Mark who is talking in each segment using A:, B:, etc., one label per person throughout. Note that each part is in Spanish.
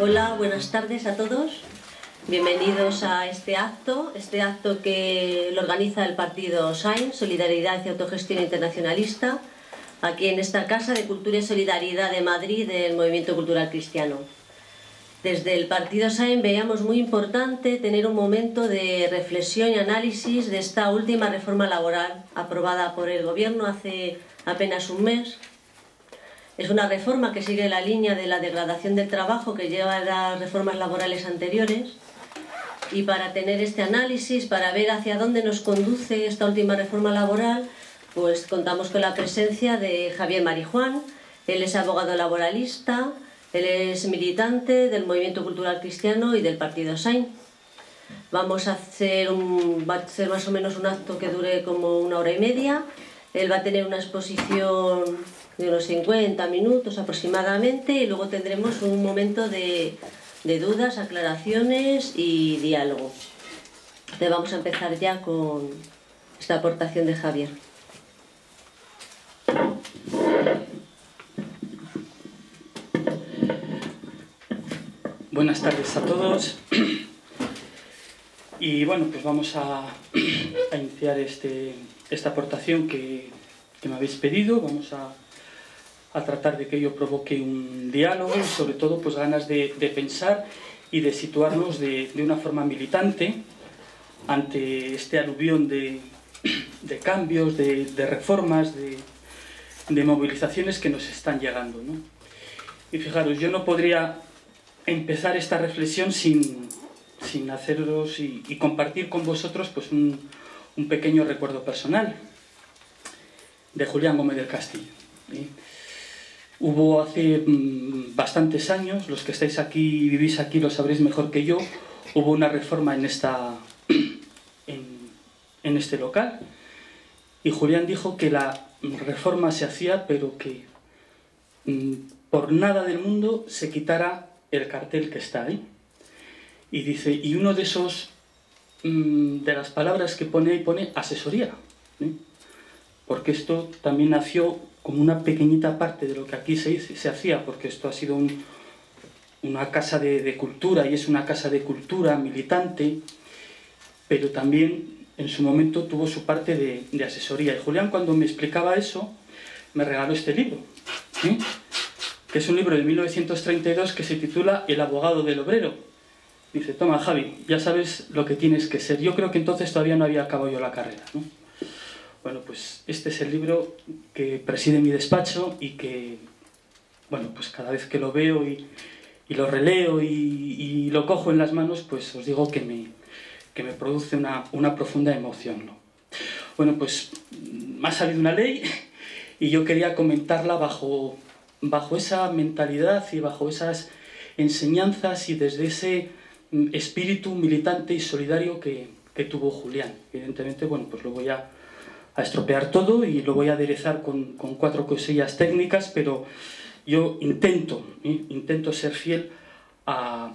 A: Hola, buenas tardes a todos. Bienvenidos a este acto que lo organiza el partido SAIN, Solidaridad y Autogestión Internacionalista, aquí en esta Casa de Cultura y Solidaridad de Madrid del Movimiento Cultural Cristiano. Desde el partido SAIN veíamos muy importante tener un momento de reflexión y análisis de esta última reforma laboral aprobada por el Gobierno hace apenas un mes. Es una reforma que sigue la línea de la degradación del trabajo que lleva las reformas laborales anteriores, y para tener este análisis, para ver hacia dónde nos conduce esta última reforma laboral, pues contamos con la presencia de Javier Marijuán. Él es abogado laboralista, él es militante del Movimiento Cultural Cristiano y del partido SAIN. Va a ser más o menos un acto que dure como 1 hora y media. Él va a tener una exposición de unos 50 minutos aproximadamente, y luego tendremos un momento de dudas, aclaraciones y diálogo. Entonces vamos a empezar ya con esta aportación de Javier.
B: Buenas tardes a todos. Y bueno, pues vamos a iniciar esta aportación que me habéis pedido. Vamos a tratar de que ello provoque un diálogo y sobre todo pues ganas de pensar y de situarnos de una forma militante ante este aluvión de cambios, de reformas, de movilizaciones que nos están llegando, ¿no? Y fijaros, yo no podría empezar esta reflexión sin haceros y compartir con vosotros pues un pequeño recuerdo personal de Julián Gómez del Castillo, ¿sí? Hubo hace bastantes años, los que estáis aquí y vivís aquí lo sabréis mejor que yo, hubo una reforma en este local, y Julián dijo que la reforma se hacía pero que por nada del mundo se quitara el cartel que está ahí. Y dice, y uno de esos de las palabras que pone ahí pone asesoría, ¿sí? Porque esto también nació como una pequeñita parte de lo que aquí se hacía, porque esto ha sido una casa de cultura, y es una casa de cultura militante, pero también en su momento tuvo su parte de asesoría. Y Julián, cuando me explicaba eso, me regaló este libro, ¿sí? Que es un libro de 1932 que se titula El abogado del obrero. Dice, toma Javi, ya sabes lo que tienes que ser. Yo creo que entonces todavía no había acabado yo la carrera, ¿no? Bueno, pues este es el libro que preside mi despacho y que, bueno, pues cada vez que lo veo y lo releo y lo cojo en las manos, pues os digo que me produce una profunda emoción, ¿no? Bueno, pues me ha salido una ley y yo quería comentarla bajo esa mentalidad y bajo esas enseñanzas y desde ese espíritu militante y solidario que tuvo Julián. Evidentemente, bueno, pues lo voy a estropear todo y lo voy a aderezar con 4 cosillas técnicas, pero yo intento ser fiel a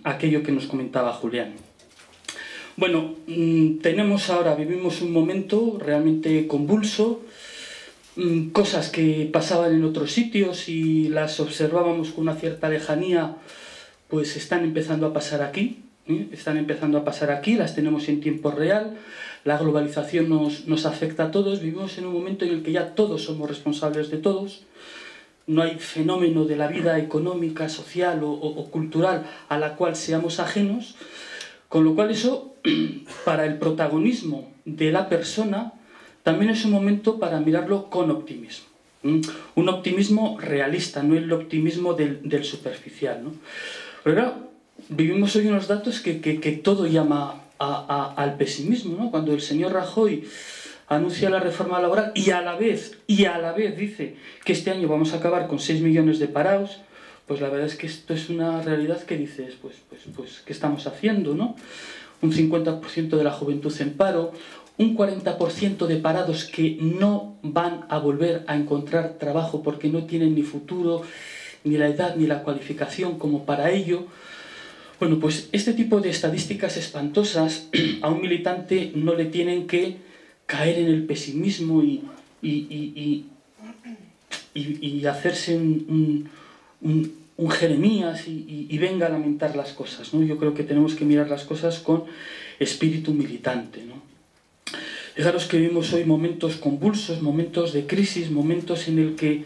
B: aquello que nos comentaba Julián. Bueno, vivimos un momento realmente convulso, cosas que pasaban en otros sitios y las observábamos con una cierta lejanía, pues están empezando a pasar aquí, las tenemos en tiempo real. La globalización nos afecta a todos, vivimos en un momento en el que ya todos somos responsables de todos, no hay fenómeno de la vida económica, social o cultural a la cual seamos ajenos, con lo cual eso, para el protagonismo de la persona, también es un momento para mirarlo con optimismo. Un optimismo realista, no el optimismo del superficial, ¿no? Pero claro, vivimos hoy unos datos que todo llama al pesimismo, ¿no? Cuando el señor Rajoy anuncia la reforma laboral y a la vez dice que este año vamos a acabar con 6 millones de parados, pues la verdad es que esto es una realidad que dices, pues ¿qué estamos haciendo, no? Un 50% de la juventud en paro, un 40% de parados que no van a volver a encontrar trabajo porque no tienen ni futuro, ni la edad, ni la cualificación como para ello. Bueno, pues este tipo de estadísticas espantosas a un militante no le tienen que caer en el pesimismo y hacerse un Jeremías y venga a lamentar las cosas, ¿no? Yo creo que tenemos que mirar las cosas con espíritu militante, ¿no? Fijaros que vivimos hoy momentos convulsos, momentos de crisis, momentos en el que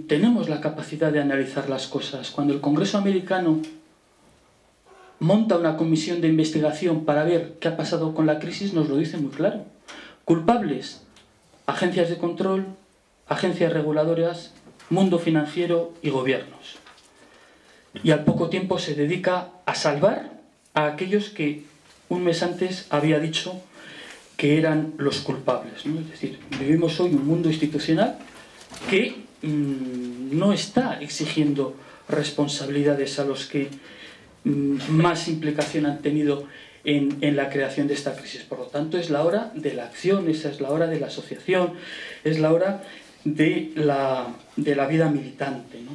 B: tenemos la capacidad de analizar las cosas. Cuando el Congreso americano monta una comisión de investigación para ver qué ha pasado con la crisis, nos lo dice muy claro. Culpables: agencias de control, agencias reguladoras, mundo financiero y gobiernos. Y al poco tiempo se dedica a salvar a aquellos que un mes antes había dicho que eran los culpables, ¿no? Es decir, vivimos hoy un mundo institucional que no está exigiendo responsabilidades a los que más implicación han tenido en la creación de esta crisis. Por lo tanto, es la hora de la acción, esa es la hora de la asociación, es la hora de la vida militante, ¿no?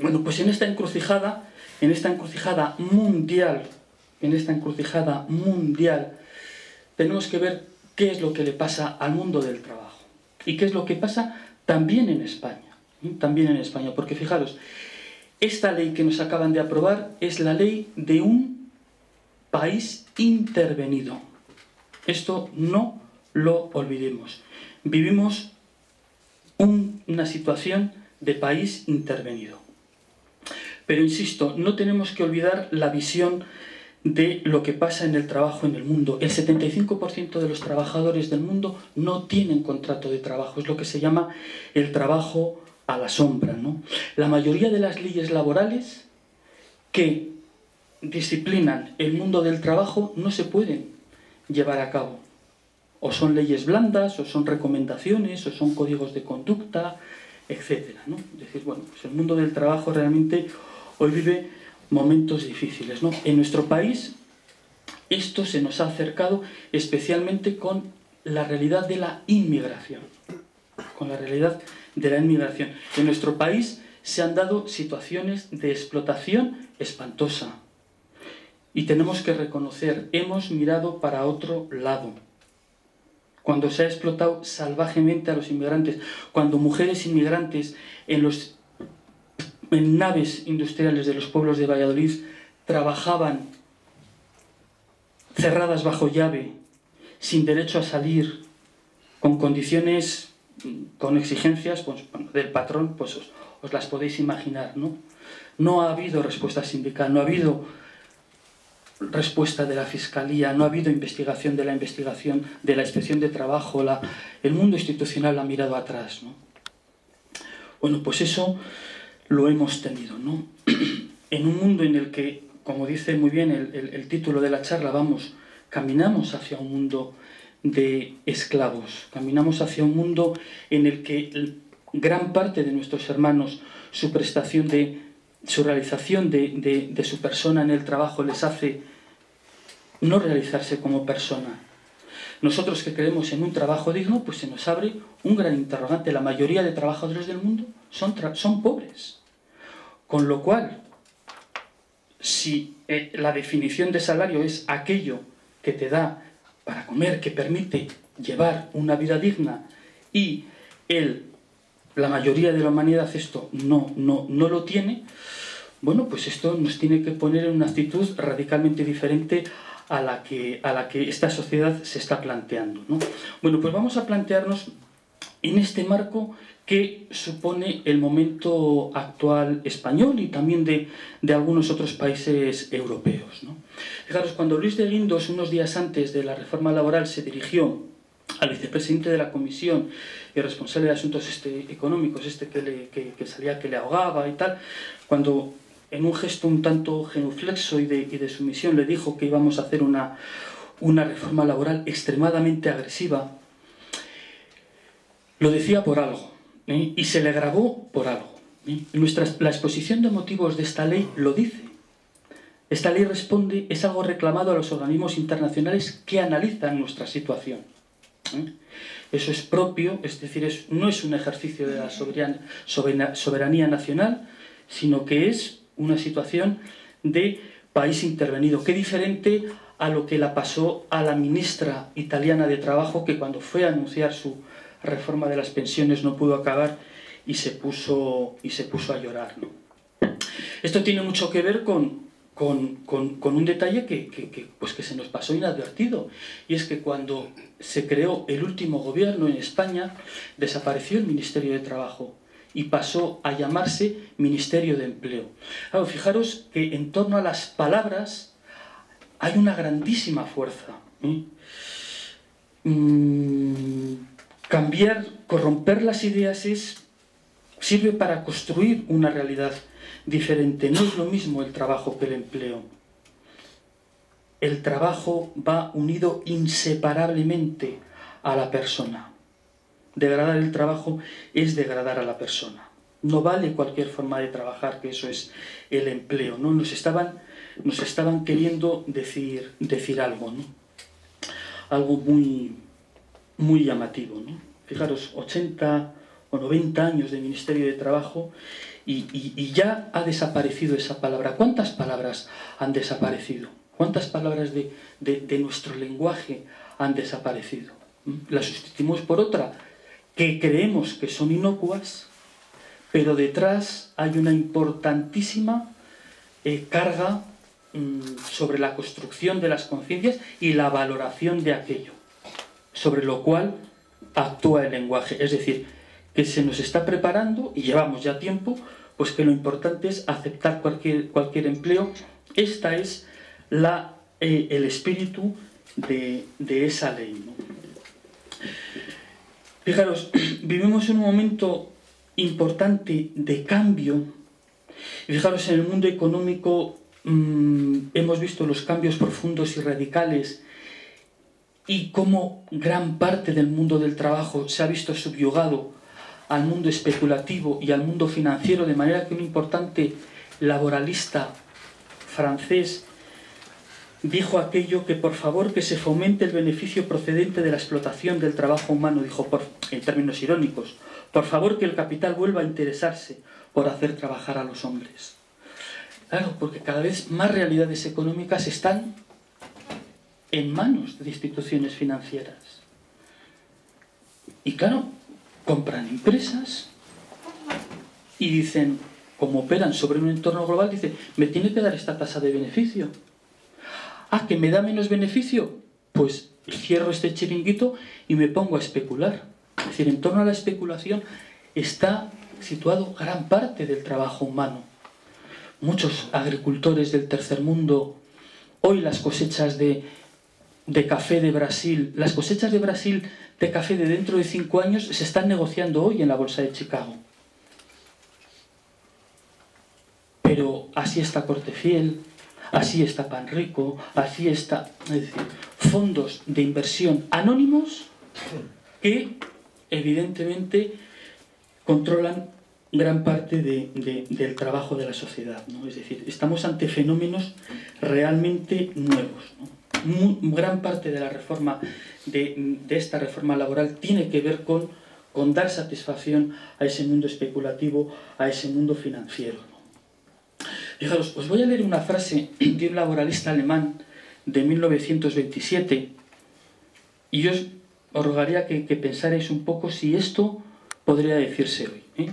B: Bueno, pues en esta encrucijada mundial, tenemos que ver qué es lo que le pasa al mundo del trabajo y qué es lo que pasa también en España, porque fijaros, esta ley que nos acaban de aprobar es la ley de un país intervenido. Esto no lo olvidemos. Vivimos una situación de país intervenido. Pero insisto, no tenemos que olvidar la visión de lo que pasa en el trabajo en el mundo. El 75% de los trabajadores del mundo no tienen contrato de trabajo. Es lo que se llama el trabajo a la sombra, ¿no? La mayoría de las leyes laborales que disciplinan el mundo del trabajo no se pueden llevar a cabo. O son leyes blandas, o son recomendaciones, o son códigos de conducta, etcétera, ¿no? Es decir, bueno, pues el mundo del trabajo realmente hoy vive momentos difíciles, ¿no? En nuestro país esto se nos ha acercado especialmente con la realidad de la inmigración. En nuestro país se han dado situaciones de explotación espantosa. Y tenemos que reconocer, hemos mirado para otro lado. Cuando se ha explotado salvajemente a los inmigrantes, cuando mujeres inmigrantes en naves industriales de los pueblos de Valladolid trabajaban cerradas bajo llave, sin derecho a salir, con condiciones, con exigencias del patrón, pues os las podéis imaginar, ¿no? No ha habido respuesta sindical, no ha habido respuesta de la Fiscalía, no ha habido investigación de la Inspección de Trabajo, el mundo institucional ha mirado atrás, ¿no? Bueno, pues eso lo hemos tenido, ¿no? En un mundo en el que, como dice muy bien el título de la charla, caminamos hacia un mundo de esclavos, caminamos hacia un mundo en el que gran parte de nuestros hermanos, su realización de su persona en el trabajo les hace no realizarse como persona. Nosotros que creemos en un trabajo digno, pues se nos abre un gran interrogante. La mayoría de trabajadores del mundo son pobres. Con lo cual, si la definición de salario es aquello que te da para comer, que permite llevar una vida digna, y la mayoría de la humanidad esto no lo tiene, bueno, pues esto nos tiene que poner en una actitud radicalmente diferente a la que esta sociedad se está planteando, ¿no? Bueno, pues vamos a plantearnos en este marco qué supone el momento actual español y también de algunos otros países europeos, ¿no? Fijaros, cuando Luis de Guindos, unos días antes de la reforma laboral, se dirigió al vicepresidente de la Comisión y responsable de asuntos económicos, que salía que le ahogaba y tal, cuando en un gesto un tanto genuflexo y de sumisión le dijo que íbamos a hacer una reforma laboral extremadamente agresiva, lo decía por algo, ¿eh? Y se le grabó por algo, ¿eh? La exposición de motivos de esta ley lo dice. Esta ley es algo reclamado a los organismos internacionales que analizan nuestra situación, ¿eh? Eso es propio, es decir, no es un ejercicio de la soberanía nacional, sino que es una situación de país intervenido. Qué diferente a lo que la pasó a la ministra italiana de Trabajo, que cuando fue a anunciar su reforma de las pensiones no pudo acabar y se puso a llorar, ¿no? Esto tiene mucho que ver con un detalle pues que se nos pasó inadvertido, y es que cuando se creó el último gobierno en España, desapareció el Ministerio de Trabajo y pasó a llamarse Ministerio de Empleo. Claro, fijaros que en torno a las palabras hay una grandísima fuerza. Cambiar, corromper las ideas sirve para construir una realidad diferente. No es lo mismo el trabajo que el empleo. El trabajo va unido inseparablemente a la persona. Degradar el trabajo es degradar a la persona. No vale cualquier forma de trabajar, que eso es el empleo, ¿no? Nos estaban queriendo decir algo, ¿no? Algo muy, muy llamativo, ¿no? Fijaros, 80 o 90 años de Ministerio de Trabajo y ya ha desaparecido esa palabra. ¿Cuántas palabras han desaparecido? ¿Cuántas palabras de nuestro lenguaje han desaparecido? Las sustituimos por otra que creemos que son inocuas, pero detrás hay una importantísima carga sobre la construcción de las conciencias y la valoración de aquello, sobre lo cual actúa el lenguaje. Es decir, que se nos está preparando, y llevamos ya tiempo, pues que lo importante es aceptar cualquier empleo. Esta es el espíritu de esa ley, ¿no? Fijaros, vivimos en un momento importante de cambio, y fijaros, en el mundo económico hemos visto los cambios profundos y radicales, y cómo gran parte del mundo del trabajo se ha visto subyugado al mundo especulativo y al mundo financiero, de manera que un importante laboralista francés dijo aquello que por favor que se fomente el beneficio procedente de la explotación del trabajo humano, dijo en términos irónicos, por favor que el capital vuelva a interesarse por hacer trabajar a los hombres. Claro, porque cada vez más realidades económicas están en manos de instituciones financieras. Y claro, compran empresas y dicen, como operan sobre un entorno global, dicen, me tiene que dar esta tasa de beneficio. Ah, ¿que me da menos beneficio? Pues cierro este chiringuito y me pongo a especular. Es decir, en torno a la especulación está situado gran parte del trabajo humano. Muchos agricultores del tercer mundo, hoy las cosechas de café de Brasil, las cosechas de Brasil de café de dentro de 5 años se están negociando hoy en la bolsa de Chicago. Pero así está Cortefiel, así está Panrico, así está... Es decir, fondos de inversión anónimos que evidentemente controlan gran parte del trabajo de la sociedad, ¿no? Es decir, estamos ante fenómenos realmente nuevos, ¿no? Gran parte de la reforma, de esta reforma laboral, tiene que ver con dar satisfacción a ese mundo especulativo, a ese mundo financiero, ¿no? Fijaros, os voy a leer una frase de un laboralista alemán de 1927 y yo os rogaría que pensarais un poco si esto podría decirse hoy, ¿eh?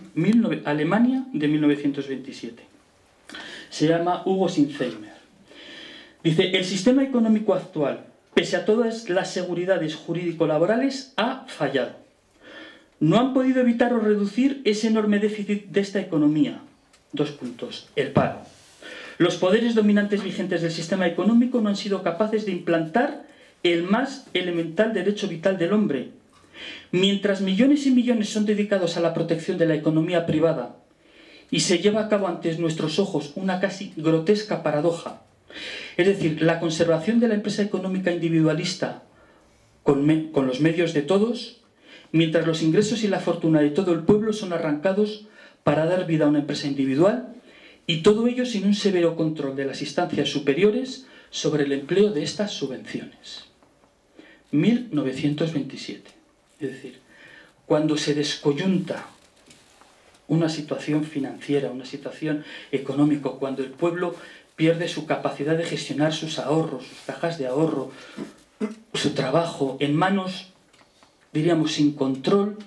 B: Alemania de 1927. Se llama Hugo Sinzheimer. Dice, el sistema económico actual, pese a todas las seguridades jurídico-laborales, ha fallado. No han podido evitar o reducir ese enorme déficit de esta economía. 2 puntos. El paro. Los poderes dominantes vigentes del sistema económico no han sido capaces de implantar el más elemental derecho vital del hombre. Mientras millones y millones son dedicados a la protección de la economía privada y se lleva a cabo ante nuestros ojos una casi grotesca paradoja, es decir, la conservación de la empresa económica individualista con los medios de todos, mientras los ingresos y la fortuna de todo el pueblo son arrancados para dar vida a una empresa individual, y todo ello sin un severo control de las instancias superiores sobre el empleo de estas subvenciones. 1927. Es decir, cuando se descoyunta una situación financiera, una situación económica, cuando el pueblo pierde su capacidad de gestionar sus ahorros, sus cajas de ahorro, su trabajo en manos, diríamos, sin control.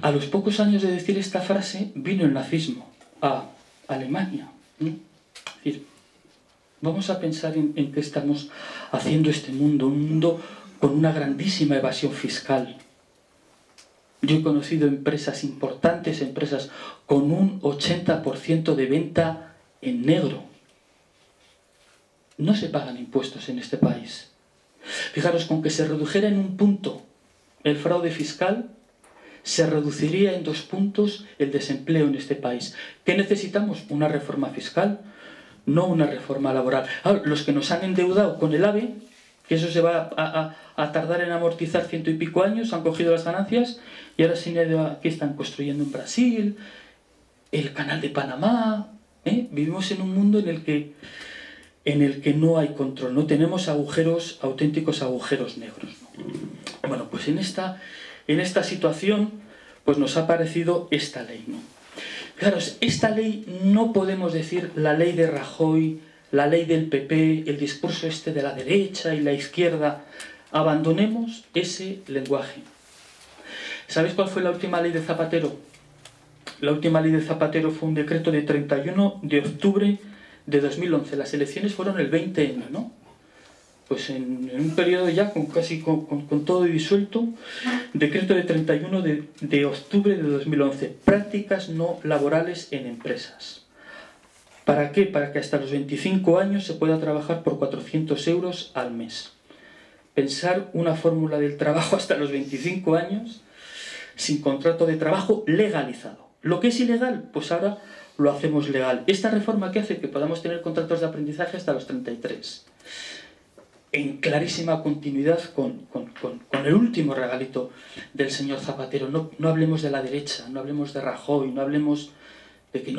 B: A los pocos años de decir esta frase vino el nazismo a Alemania. Es decir, vamos a pensar en qué estamos haciendo este mundo, un mundo con una grandísima evasión fiscal. Yo he conocido empresas importantes, empresas con un 80% de venta en negro. No se pagan impuestos en este país. Fijaros, con que se redujera en un punto el fraude fiscal, se reduciría en 2 puntos el desempleo en este país. ¿Qué necesitamos? Una reforma fiscal, no una reforma laboral. Ahora, los que nos han endeudado con el AVE, que eso se va a tardar en amortizar 100 y pico años, han cogido las ganancias y ahora sin aquí están construyendo en Brasil, el canal de Panamá. Vivimos en un mundo en el que no hay control, no tenemos agujeros, auténticos agujeros negros, ¿no? Bueno, pues en esta situación pues nos ha aparecido esta ley, ¿no? Fijaros, esta ley no podemos decir la ley de Rajoy, la ley del PP, el discurso este de la derecha y la izquierda. Abandonemos ese lenguaje. ¿Sabéis cuál fue la última ley de Zapatero? La última ley de Zapatero fue un decreto de 31 de octubre de 2011. Las elecciones fueron el 20N, ¿no? Pues en un periodo ya casi con todo disuelto, decreto de 31 de octubre de 2011. Prácticas no laborales en empresas. ¿Para qué? Para que hasta los 25 años se pueda trabajar por 400 euros al mes. Pensar una fórmula del trabajo hasta los 25 años sin contrato de trabajo legalizado. Lo que es ilegal, pues ahora lo hacemos legal. Esta reforma que hace que podamos tener contratos de aprendizaje hasta los 33. En clarísima continuidad con el último regalito del señor Zapatero. No hablemos de la derecha, no hablemos de Rajoy, no hablemos de que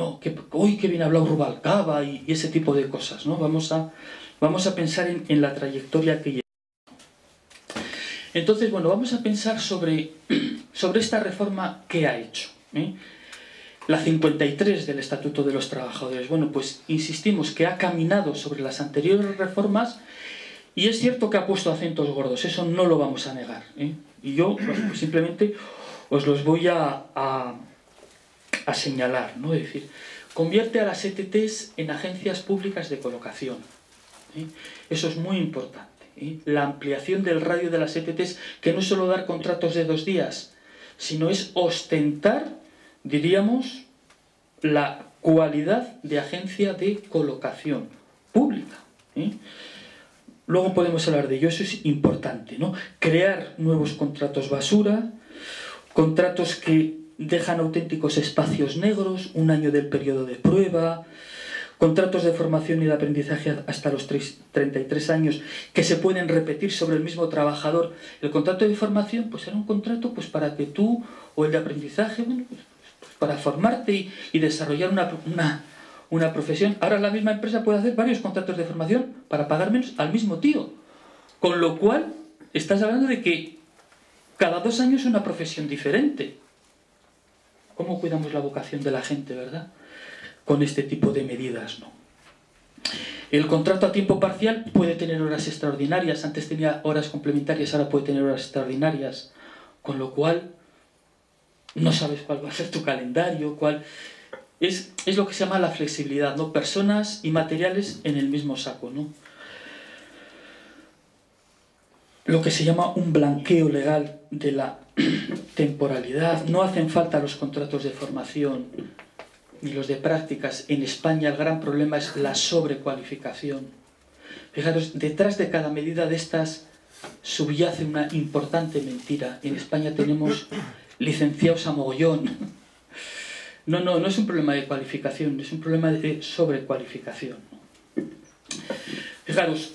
B: hoy que bien ha hablado Rubalcaba y ese tipo de cosas, ¿no? Vamos a pensar en la trayectoria que lleva. Entonces, bueno, vamos a pensar sobre esta reforma que ha hecho, La 53 del Estatuto de los Trabajadores. Bueno, pues insistimos que ha caminado sobre las anteriores reformas y es cierto que ha puesto acentos gordos, eso no lo vamos a negar, Y yo pues, simplemente os los voy a señalar, ¿no? Es decir, convierte a las ETTs en agencias públicas de colocación. Eso es muy importante. La ampliación del radio de las ETTs, que no es solo dar contratos de 2 días, sino es ostentar, diríamos, la cualidad de agencia de colocación pública. Luego podemos hablar de ello, eso es importante, ¿no? Crear nuevos contratos basura, contratos que dejan auténticos espacios negros, 1 año del periodo de prueba, contratos de formación y de aprendizaje hasta los 33 años que se pueden repetir sobre el mismo trabajador. El contrato de formación pues era un contrato pues para que tú, o el de aprendizaje, bueno, pues para formarte y desarrollar una profesión. Ahora la misma empresa puede hacer varios contratos de formación para pagar menos al mismo tío. Con lo cual, estás hablando de que cada 2 años una profesión diferente. ¿Cómo cuidamos la vocación de la gente, verdad? Con este tipo de medidas, ¿no? El contrato a tiempo parcial puede tener horas extraordinarias. Antes tenía horas complementarias, ahora puede tener horas extraordinarias. Con lo cual, no sabes cuál va a ser tu calendario, Es lo que se llama la flexibilidad, ¿no? Personas y materiales en el mismo saco, ¿no? Lo que se llama un blanqueo legal de la temporalidad. No hacen falta los contratos de formación ni los de prácticas. En España el gran problema es la sobrecualificación. Fijaros, detrás de cada medida de estas subyace una importante mentira. En España tenemos licenciados a mogollón. No es un problema de cualificación, es un problema de sobrecualificación. Fijaros,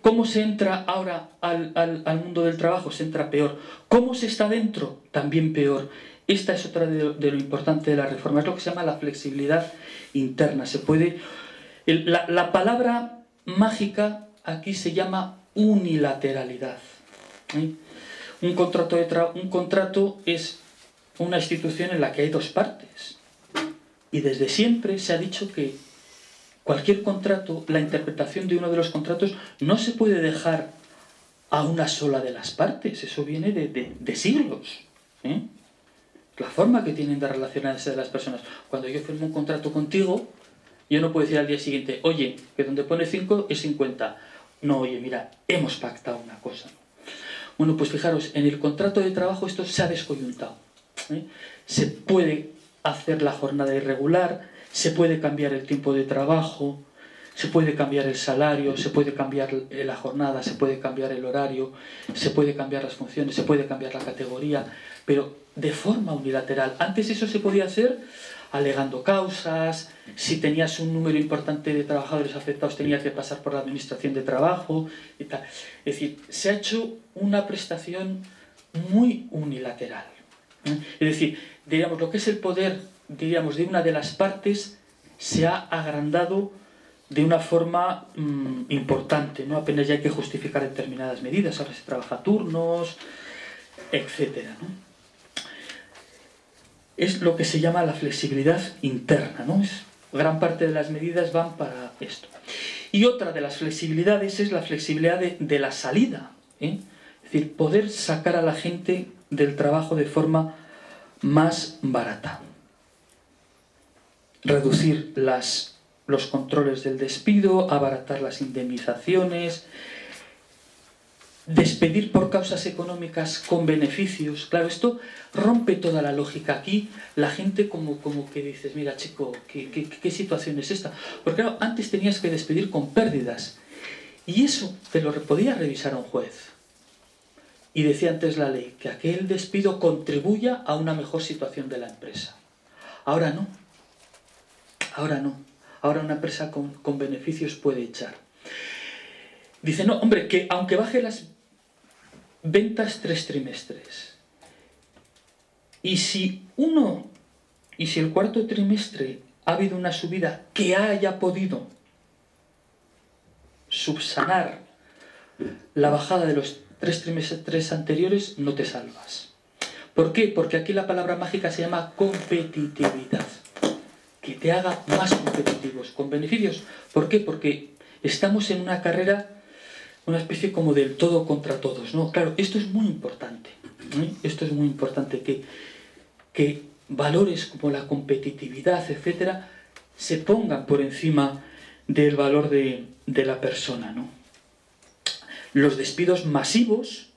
B: cómo se entra ahora al mundo del trabajo, se entra peor. ¿Cómo se está dentro? También peor. Esta es otra de lo importante de la reforma, es lo que se llama la flexibilidad interna. La palabra mágica aquí se llama unilateralidad. Un contrato es una institución en la que hay 2 partes. Y desde siempre se ha dicho que cualquier contrato, la interpretación de uno de los contratos, no se puede dejar a una sola de las partes. Eso viene de siglos. La forma que tienen de relacionarse las personas. Cuando yo firmo un contrato contigo, Yo no puedo decir al día siguiente, oye, que donde pone 5 es 50. No, oye, mira, hemos pactado una cosa. Bueno, pues fijaros, en el contrato de trabajo esto se ha descoyuntado. Se puede hacer la jornada irregular, se puede cambiar el tiempo de trabajo, se puede cambiar el salario, se puede cambiar la jornada, se puede cambiar el horario, se puede cambiar las funciones, se puede cambiar la categoría, pero de forma unilateral. Antes eso se podía hacer alegando causas, si tenías un número importante de trabajadores afectados tenías que pasar por la administración de trabajo y tal. Es decir, se ha hecho una prestación muy unilateral. Es decir, diríamos, lo que es el poder, diríamos, de una de las partes se ha agrandado de una forma importante, ¿no? Apenas ya hay que justificar determinadas medidas, ahora se trabaja a turnos, etc., ¿no? Es lo que se llama la flexibilidad interna, ¿no? Gran parte de las medidas van para esto. Y otra de las flexibilidades es la flexibilidad de la salida, ¿eh? Es decir, poder sacar a la gente del trabajo de forma más barata. Reducir los controles del despido, abaratar las indemnizaciones, despedir por causas económicas con beneficios. Claro, esto rompe toda la lógica. Aquí la gente como que dices, mira chico, ¿qué situación es esta? Porque claro, antes tenías que despedir con pérdidas y eso te lo podía revisar un juez. Y decía antes la ley que aquel despido contribuya a una mejor situación de la empresa. Ahora no. Ahora no. Ahora una empresa con beneficios puede echar. Dice, no, hombre, que aunque baje las ventas 3 trimestres, y si el cuarto trimestre ha habido una subida que haya podido subsanar la bajada de los 3 trimestres anteriores, no te salvas. ¿Por qué? Porque aquí la palabra mágica se llama competitividad. Que te haga más competitivos, con beneficios. ¿Por qué? Porque estamos en una carrera, una especie como del todo contra todos, ¿no? Claro, esto es muy importante, ¿eh? Esto es muy importante, que valores como la competitividad, etcétera, se pongan por encima del valor de la persona, ¿no? Los despidos masivos,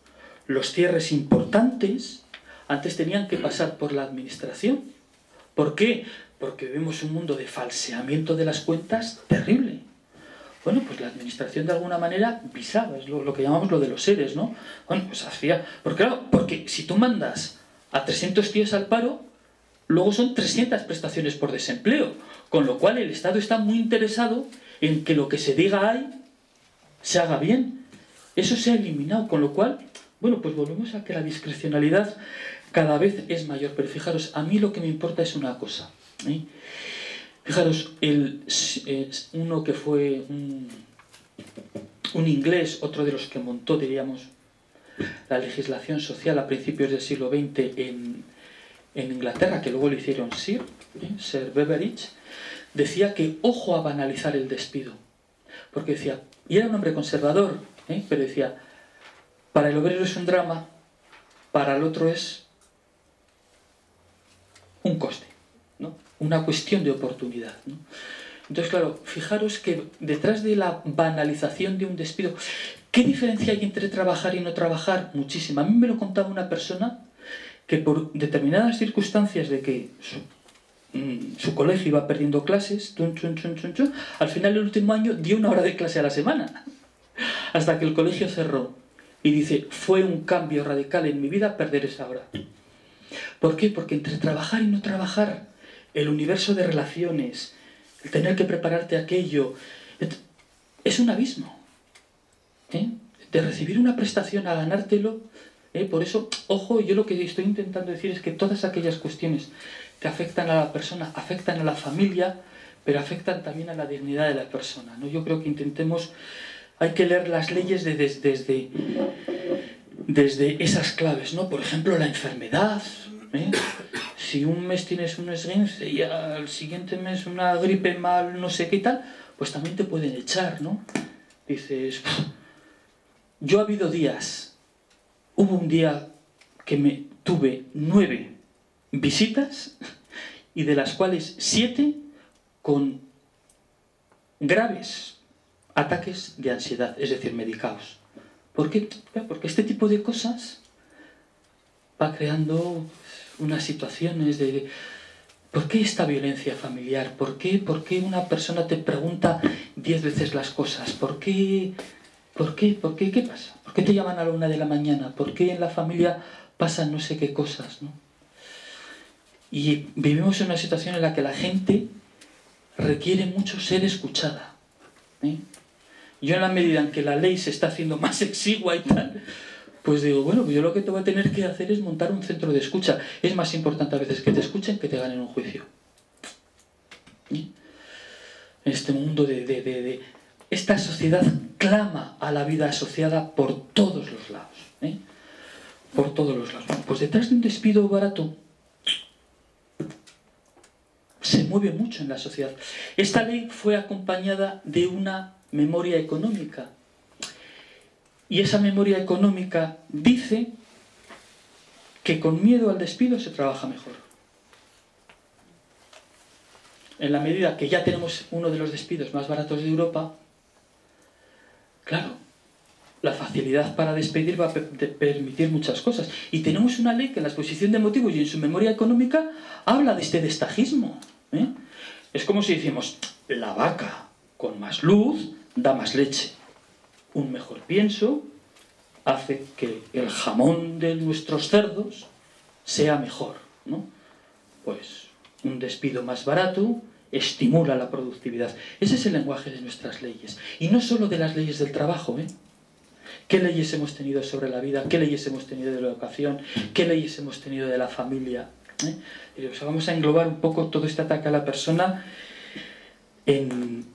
B: los cierres importantes, antes tenían que pasar por la administración. ¿Por qué? Porque vivimos un mundo de falseamiento de las cuentas terrible. Bueno, pues la administración de alguna manera visaba, es lo que llamamos lo de los seres, ¿no? Bueno, pues hacía... Porque claro, porque si tú mandas a 300 tíos al paro, luego son 300 prestaciones por desempleo, con lo cual el Estado está muy interesado en que lo que se diga ahí se haga bien. Eso se ha eliminado, con lo cual, bueno, pues volvemos a que la discrecionalidad cada vez es mayor. Pero fijaros, a mí lo que me importa es una cosa, ¿eh? Fijaros, uno que fue un inglés, otro de los que montó, diríamos, la legislación social a principios del siglo XX en Inglaterra, que luego lo hicieron Sir Beveridge, decía que ojo a banalizar el despido. Porque decía, y era un hombre conservador, pero decía, para el obrero es un drama, para el otro es un coste, ¿no? Una cuestión de oportunidad, ¿no? Entonces, claro, fijaros que detrás de la banalización de un despido, ¿qué diferencia hay entre trabajar y no trabajar? Muchísima. A mí me lo contaba una persona que por determinadas circunstancias de que su colegio iba perdiendo clases, al final del último año dio 1 hora de clase a la semana, hasta que el colegio cerró. Y dice, fue un cambio radical en mi vida perder esa hora. ¿Por qué? Porque entre trabajar y no trabajar, el universo de relaciones, el tener que prepararte aquello, es un abismo, ¿eh? De recibir una prestación a ganártelo, por eso, ojo, yo lo que estoy intentando decir es que todas aquellas cuestiones que afectan a la persona, afectan a la familia, pero afectan también a la dignidad de la persona, ¿no? Yo creo que intentemos, hay que leer las leyes desde esas claves, ¿no? Por ejemplo, la enfermedad, ¿eh? Si un mes tienes un esguince y al siguiente mes una gripe mal, no sé qué y tal, pues también te pueden echar, ¿no? Dices, yo ha habido días, hubo un día que tuve 9 visitas y de las cuales 7 con graves ataques de ansiedad, es decir, medicaos. ¿Por qué? Porque este tipo de cosas va creando unas situaciones de... ¿Por qué esta violencia familiar? ¿Por qué una persona te pregunta 10 veces las cosas? ¿Por qué? ¿Qué pasa? ¿Por qué te llaman a la 1 de la mañana? ¿Por qué en la familia pasan no sé qué cosas, ¿no? Y vivimos en una situación en la que la gente requiere mucho ser escuchada, ¿eh? Yo, en la medida en que la ley se está haciendo más exigua y tal, pues digo, bueno, pues yo lo que te voy a tener que hacer es montar un centro de escucha. Es más importante a veces que te escuchen que te ganen un juicio. ¿Eh? En este mundo de... Esta sociedad clama a la vida asociada por todos los lados, ¿eh? Por todos los lados. Bueno, pues detrás de un despido barato se mueve mucho en la sociedad. Esta ley fue acompañada de una memoria económica. Y esa memoria económica dice que con miedo al despido se trabaja mejor. En la medida que ya tenemos uno de los despidos más baratos de Europa, claro, la facilidad para despedir va a permitir muchas cosas. Y tenemos una ley que en la exposición de motivos y en su memoria económica habla de este destajismo, ¿eh? Es como si decimos, la vaca con más luz da más leche. Un mejor pienso hace que el jamón de nuestros cerdos sea mejor, ¿no? Pues un despido más barato estimula la productividad. Ese es el lenguaje de nuestras leyes. Y no solo de las leyes del trabajo, ¿eh? ¿Qué leyes hemos tenido sobre la vida? ¿Qué leyes hemos tenido de la educación? ¿Qué leyes hemos tenido de la familia? O sea, vamos a englobar un poco todo este ataque a la persona en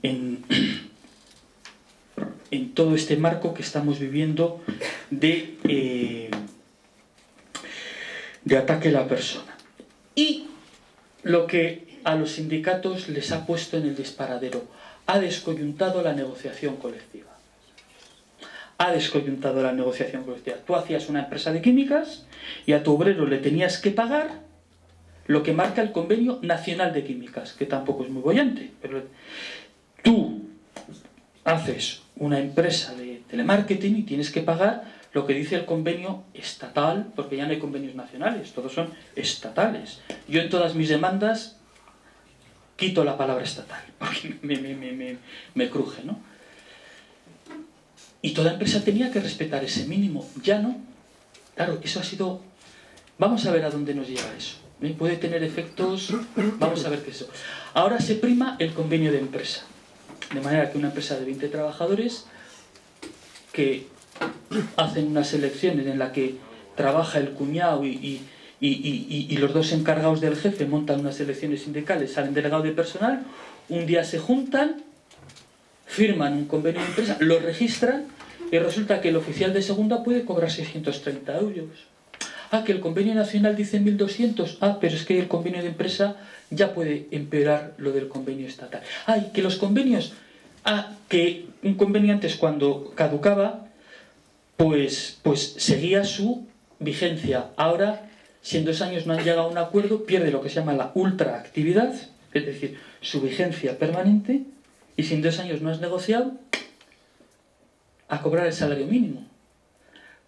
B: todo este marco que estamos viviendo de ataque a la persona. Y lo que a los sindicatos les ha puesto en el disparadero, ha descoyuntado la negociación colectiva. Ha descoyuntado la negociación colectiva. Tú hacías una empresa de químicas y a tu obrero le tenías que pagar lo que marca el Convenio Nacional de Químicas, que tampoco es muy boyante, pero tú haces una empresa de telemarketing y tienes que pagar lo que dice el convenio estatal, porque ya no hay convenios nacionales, todos son estatales. Yo en todas mis demandas quito la palabra estatal, porque me cruje, ¿no? Y toda empresa tenía que respetar ese mínimo, ya no. Claro, eso ha sido... Vamos a ver a dónde nos lleva eso. Puede tener efectos... Vamos a ver qué es eso. Ahora se prima el convenio de empresa. De manera que una empresa de 20 trabajadores que hacen unas elecciones en la que trabaja el cuñado y los dos encargados del jefe montan unas elecciones sindicales, salen delegado de personal, un día se juntan, firman un convenio de empresa, lo registran y resulta que el oficial de segunda puede cobrar 630 euros. Ah, que el convenio nacional dice 1.200. Ah, pero es que el convenio de empresa ya puede empeorar lo del convenio estatal. Ah, y que los convenios... Ah, que un convenio antes cuando caducaba, pues seguía su vigencia. Ahora, si en 2 años no han llegado a un acuerdo, pierde lo que se llama la ultraactividad, es decir, su vigencia permanente, y si en 2 años no has negociado, a cobrar el salario mínimo.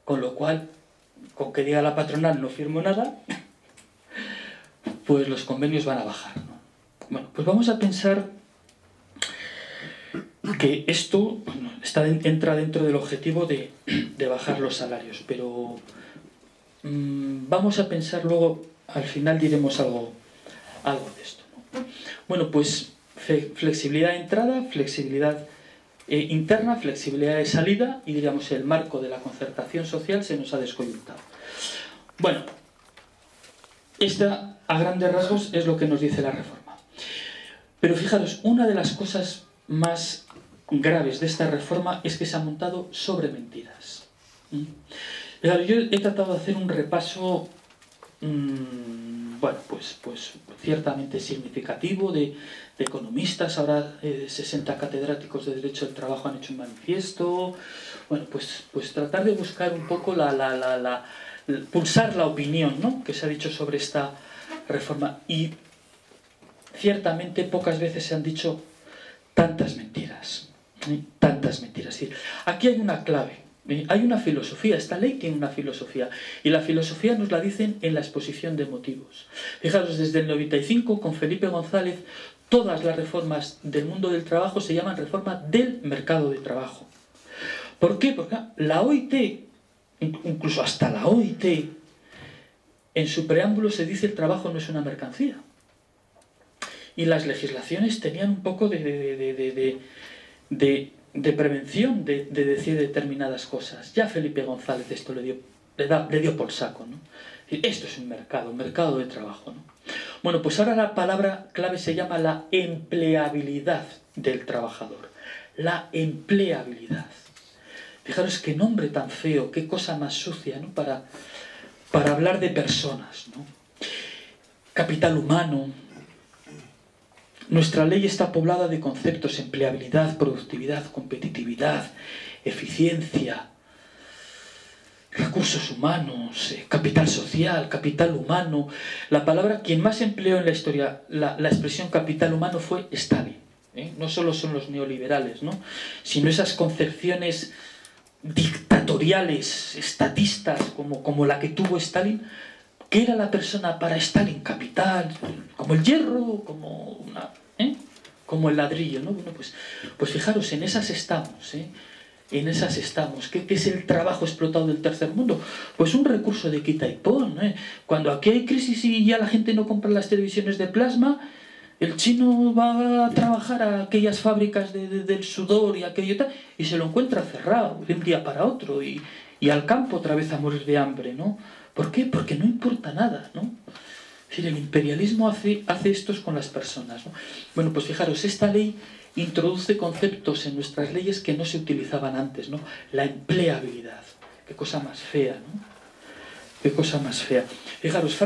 B: Con lo cual, con que diga la patronal no firmo nada, pues los convenios van a bajar, ¿no? Bueno, pues vamos a pensar que esto entra dentro del objetivo de bajar los salarios, pero vamos a pensar luego, al final diremos algo de esto, ¿no? Bueno, pues flexibilidad de entrada, flexibilidad interna, flexibilidad de salida, y digamos el marco de la concertación social se nos ha descoyuntado. Bueno, esta a grandes rasgos es lo que nos dice la reforma. Pero fijaros, una de las cosas más graves de esta reforma es que se ha montado sobre mentiras. Yo he tratado de hacer un repaso, bueno, pues ciertamente significativo de economistas. Ahora 60 catedráticos de Derecho del Trabajo han hecho un manifiesto. Bueno, pues tratar de buscar un poco pulsar la opinión, ¿no?, que se ha dicho sobre esta reforma. Y ciertamente pocas veces se han dicho tantas mentiras. Tantas mentiras. Sí. Aquí hay una clave. Hay una filosofía, esta ley tiene una filosofía, y la filosofía nos la dicen en la exposición de motivos. Fijaros, desde el 95, con Felipe González, todas las reformas del mundo del trabajo se llaman reforma del mercado de trabajo. ¿Por qué? Porque la OIT, incluso hasta la OIT, en su preámbulo se dice el trabajo no es una mercancía. Y las legislaciones tenían un poco de prevención de decir determinadas cosas. Ya Felipe González esto le dio por saco, ¿no? Esto es un mercado de trabajo, ¿no? Bueno, pues ahora la palabra clave se llama la empleabilidad del trabajador. La empleabilidad. Fijaros qué nombre tan feo, qué cosa más sucia, ¿no? Para hablar de personas, ¿no? Capital humano. Nuestra ley está poblada de conceptos: empleabilidad, productividad, competitividad, eficiencia, recursos humanos, capital social, capital humano. La palabra, quien más empleó en la historia la expresión capital humano fue Stalin. No solo son los neoliberales, ¿no? Sino esas concepciones dictatoriales, estatistas, como la que tuvo Stalin. ¿Qué era la persona para Stalin? Capital, como el hierro, como el ladrillo, ¿no? Bueno, pues fijaros, en esas estamos, en esas estamos. ¿Qué es el trabajo explotado del tercer mundo? Pues un recurso de quita y pon, Cuando aquí hay crisis y ya la gente no compra las televisiones de plasma, el chino va a trabajar a aquellas fábricas del sudor y aquello tal, y se lo encuentra cerrado de un día para otro, y al campo otra vez a morir de hambre, ¿no? ¿Por qué? Porque no importa nada, ¿no? Es decir, el imperialismo hace estos con las personas, ¿no? Bueno, pues fijaros, esta ley introduce conceptos en nuestras leyes que no se utilizaban antes, ¿no? La empleabilidad. Qué cosa más fea, ¿no? Qué cosa más fea. Fijaros,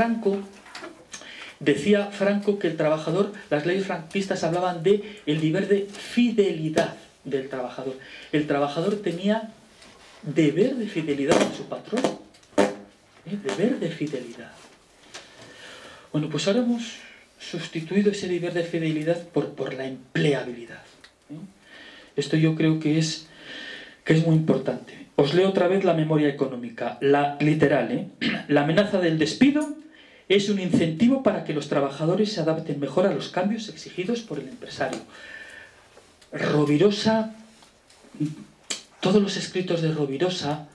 B: decía Franco que el trabajador, las leyes franquistas hablaban de el deber de fidelidad del trabajador. El trabajador tenía deber de fidelidad a su patrón. Deber de fidelidad. Bueno, pues ahora hemos sustituido ese deber de fidelidad por la empleabilidad. Esto yo creo que es muy importante. Os leo otra vez la memoria económica, la literal. La amenaza del despido es un incentivo para que los trabajadores se adapten mejor a los cambios exigidos por el empresario. Rovirosa, todos los escritos de Rovirosa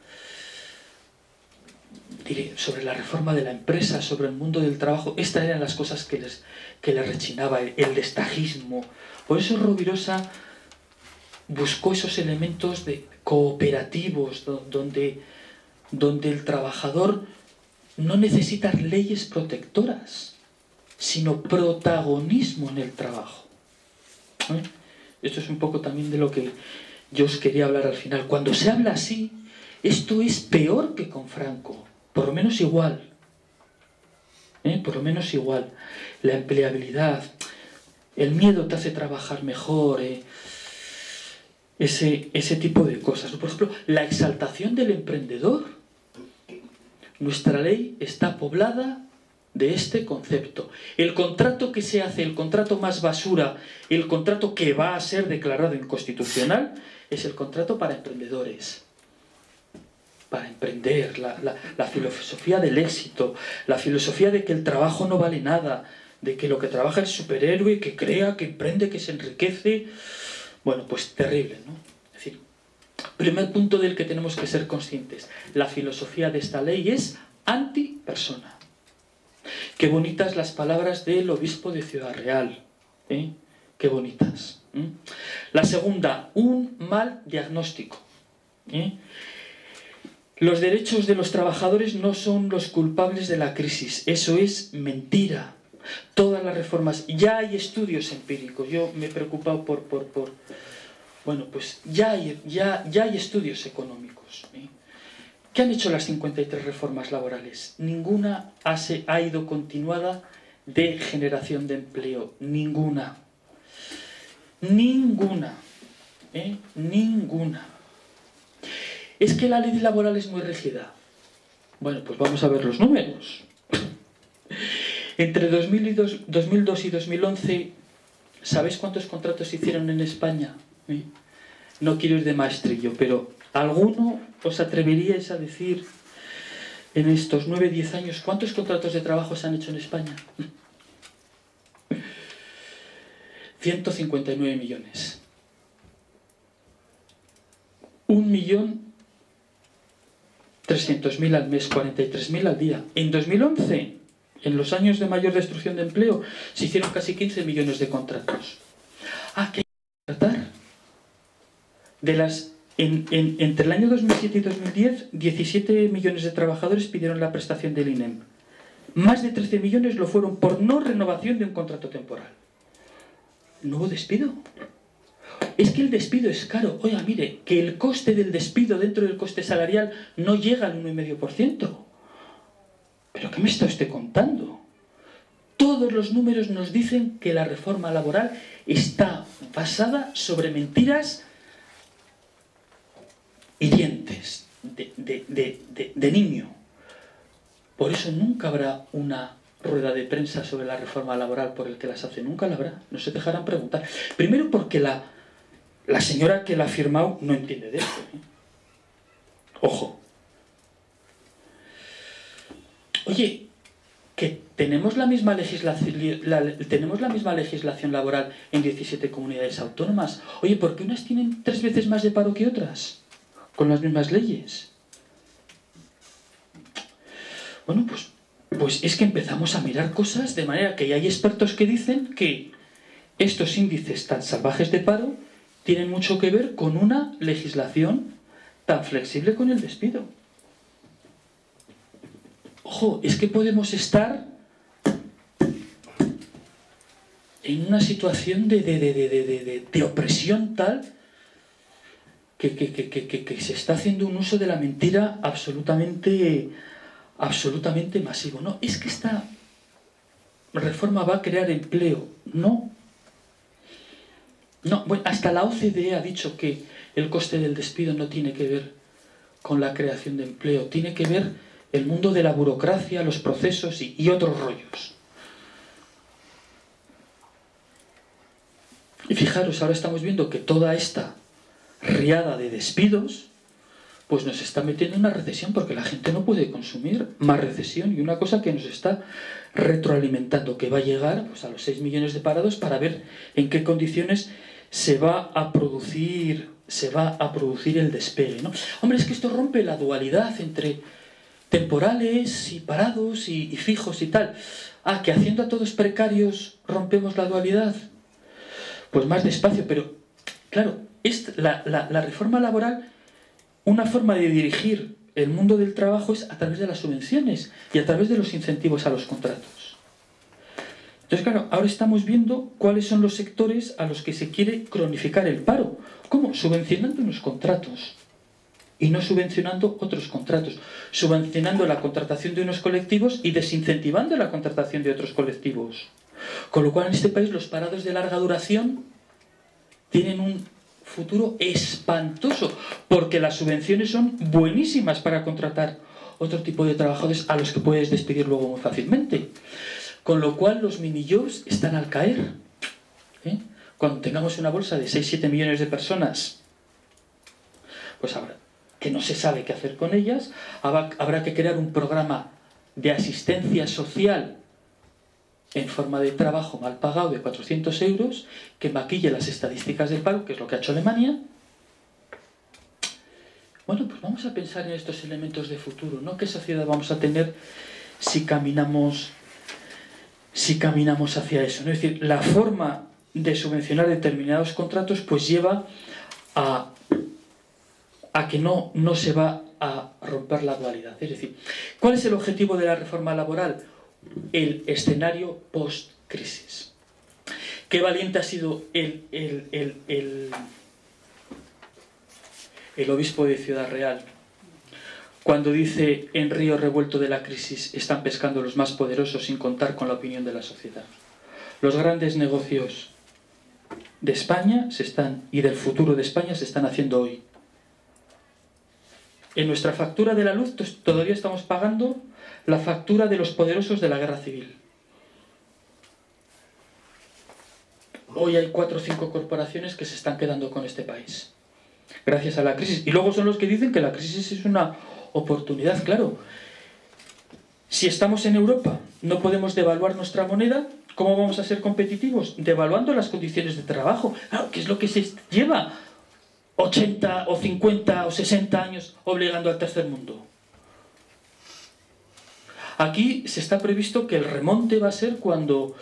B: sobre la reforma de la empresa, sobre el mundo del trabajo, estas eran las cosas que les rechinaba, el destajismo. Por eso Rovirosa buscó esos elementos de cooperativos, donde el trabajador no necesita leyes protectoras, sino protagonismo en el trabajo. Esto es un poco también de lo que yo os quería hablar al final. Cuando se habla así, esto es peor que con Franco. Por lo menos igual. Por lo menos igual. La empleabilidad, el miedo te hace trabajar mejor, ese tipo de cosas. Por ejemplo, la exaltación del emprendedor. Nuestra ley está poblada de este concepto. El contrato que se hace, el contrato más basura, el contrato que va a ser declarado inconstitucional, es el contrato para emprendedores. Para emprender, la filosofía del éxito, la filosofía de que el trabajo no vale nada, de que lo que trabaja es superhéroe, que crea, que emprende, que se enriquece. Bueno, pues terrible, ¿no? Es decir, primer punto del que tenemos que ser conscientes. La filosofía de esta ley es antipersona. Qué bonitas las palabras del obispo de Ciudad Real. Qué bonitas. La segunda, un mal diagnóstico. Los derechos de los trabajadores no son los culpables de la crisis. Eso es mentira. Todas las reformas, ya hay estudios empíricos. Yo me he preocupado bueno, pues ya hay estudios económicos. ¿Qué han hecho las 53 reformas laborales? Ninguna ha ido continuada de generación de empleo. Ninguna. Ninguna. Ninguna. ¿Es que la ley laboral es muy rígida? Bueno, pues vamos a ver los números. Entre 2002 y 2011, ¿sabéis cuántos contratos se hicieron en España? no quiero ir de maestrillo, pero ¿alguno os atreveríais a decir en estos 9-10 años cuántos contratos de trabajo se han hecho en España? 159 millones. 1.300.000 al mes, 43.000 al día. En 2011, en los años de mayor destrucción de empleo, se hicieron casi 15 millones de contratos. ¿Qué hay que tratar? Entre el año 2007 y 2010, 17 millones de trabajadores pidieron la prestación del INEM. Más de 13 millones lo fueron por no renovación de un contrato temporal. ¿No hubo despido? Es que el despido es caro. Oiga, mire, que el coste del despido dentro del coste salarial no llega al 1,5%. ¿Pero qué me está usted contando? Todos los números nos dicen que la reforma laboral está basada sobre mentiras hirientes, de niño. Por eso nunca habrá una rueda de prensa sobre la reforma laboral por el que las hace. Nunca la habrá. No se dejarán preguntar. Primero porque la señora que la ha firmado no entiende de esto. Ojo. Oye, que tenemos la misma legislación laboral en 17 comunidades autónomas. Oye, ¿por qué unas tienen 3 veces más de paro que otras? Con las mismas leyes. Bueno, pues es que empezamos a mirar cosas de manera que hay expertos que dicen que estos índices tan salvajes de paro tienen mucho que ver con una legislación tan flexible con el despido. Ojo, es que podemos estar en una situación de opresión tal que se está haciendo un uso de la mentira absolutamente masivo. No, es que esta reforma va a crear empleo. No. No, bueno, hasta la OCDE ha dicho que el coste del despido no tiene que ver con la creación de empleo, tiene que ver el mundo de la burocracia, los procesos y otros rollos. Y fijaros, ahora estamos viendo que toda esta riada de despidos pues nos está metiendo en una recesión porque la gente no puede consumir, más recesión, y una cosa que nos está retroalimentando, que va a llegar pues, a los 6 millones de parados para ver en qué condiciones se va a producir el despegue, ¿no? Hombre, es que esto rompe la dualidad entre temporales y parados y fijos y tal. Que haciendo a todos precarios rompemos la dualidad. Pues más despacio, pero claro, la reforma laboral, una forma de dirigir el mundo del trabajo es a través de las subvenciones y a través de los incentivos a los contratos. Entonces, claro, ahora estamos viendo cuáles son los sectores a los que se quiere cronificar el paro. ¿Cómo? Subvencionando unos contratos y no subvencionando otros contratos. Subvencionando la contratación de unos colectivos y desincentivando la contratación de otros colectivos. Con lo cual, en este país, los parados de larga duración tienen un futuro espantoso, porque las subvenciones son buenísimas para contratar otro tipo de trabajadores a los que puedes despedir luego muy fácilmente. Con lo cual los minijobs están al caer. Cuando tengamos una bolsa de 6-7 millones de personas, pues habrá, que no se sabe qué hacer con ellas, habrá que crear un programa de asistencia social en forma de trabajo mal pagado de 400 euros, que maquille las estadísticas del paro, que es lo que ha hecho Alemania. Bueno, pues vamos a pensar en estos elementos de futuro, ¿no? ¿Qué sociedad vamos a tener si caminamos hacia eso, ¿no? Es decir, la forma de subvencionar determinados contratos pues lleva a que no se va a romper la dualidad. Es decir, ¿cuál es el objetivo de la reforma laboral? El escenario post-crisis. Qué valiente ha sido el obispo de Ciudad Real cuando dice: en río revuelto de la crisis están pescando los más poderosos sin contar con la opinión de la sociedad. Los grandes negocios de España y del futuro de España se están haciendo hoy. En nuestra factura de la luz todavía estamos pagando la factura de los poderosos de la guerra civil. Hoy hay 4 o 5 corporaciones que se están quedando con este país. gracias a la crisis. Y luego son los que dicen que la crisis es una oportunidad, claro. Si estamos en Europa, no podemos devaluar nuestra moneda, ¿cómo vamos a ser competitivos? Devaluando las condiciones de trabajo. Claro, ¿qué es lo que se lleva 80 o 50 o 60 años obligando al tercer mundo? Aquí se está previsto que el remonte va a ser cuando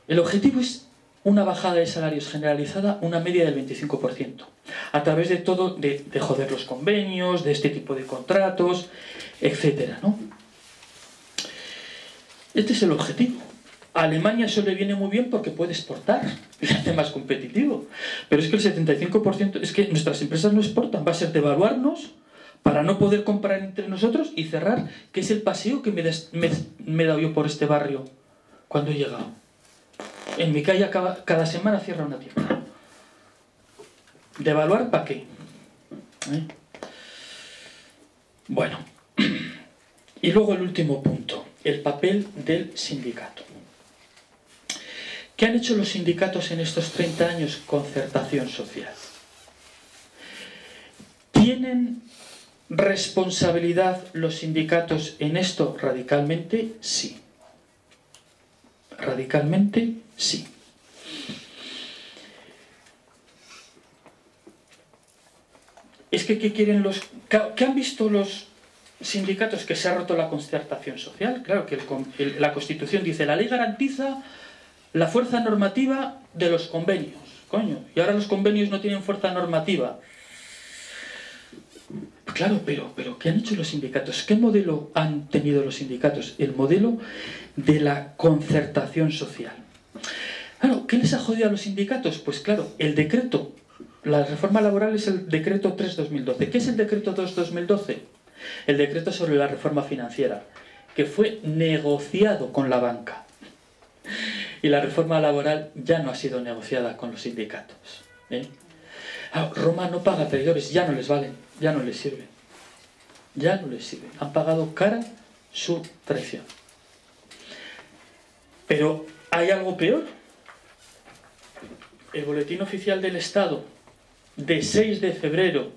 B: el objetivo es una bajada de salarios generalizada, una media del 25%, a través de todo, de joder los convenios, de este tipo de contratos, etcétera, ¿no? Este es el objetivo. A Alemania eso le viene muy bien porque puede exportar, le hace más competitivo. Pero es que el 75%, es que nuestras empresas no exportan, va a ser devaluarnos para no poder comprar entre nosotros y cerrar, que es el paseo que me he dado yo por este barrio cuando he llegado. En mi calle cada semana cierra una tienda. ¿Devaluar para qué? Bueno, y luego el último punto, el papel del sindicato. ¿Qué han hecho los sindicatos en estos 30 años? Concertación social. ¿Tienen responsabilidad los sindicatos en esto? Radicalmente sí. Radicalmente sí. Es que ¿qué quieren los... ¿Qué han visto los sindicatos? Que se ha roto la concertación social. Claro que la Constitución dice, la ley garantiza la fuerza normativa de los convenios. Coño, y ahora los convenios no tienen fuerza normativa. Claro, pero ¿qué han hecho los sindicatos? ¿Qué modelo han tenido los sindicatos? El modelo de la concertación social. Claro, ¿qué les ha jodido a los sindicatos? Pues claro, el decreto, la reforma laboral es el decreto 3/2012. ¿Qué es el decreto 2/2012? El decreto sobre la reforma financiera, que fue negociado con la banca. Y la reforma laboral ya no ha sido negociada con los sindicatos. Roma no paga traidores, ya no les valen, ya no les sirve. Ya no les sirve. Han pagado cara su traición. Pero hay algo peor. El Boletín Oficial del Estado de 6 de febrero.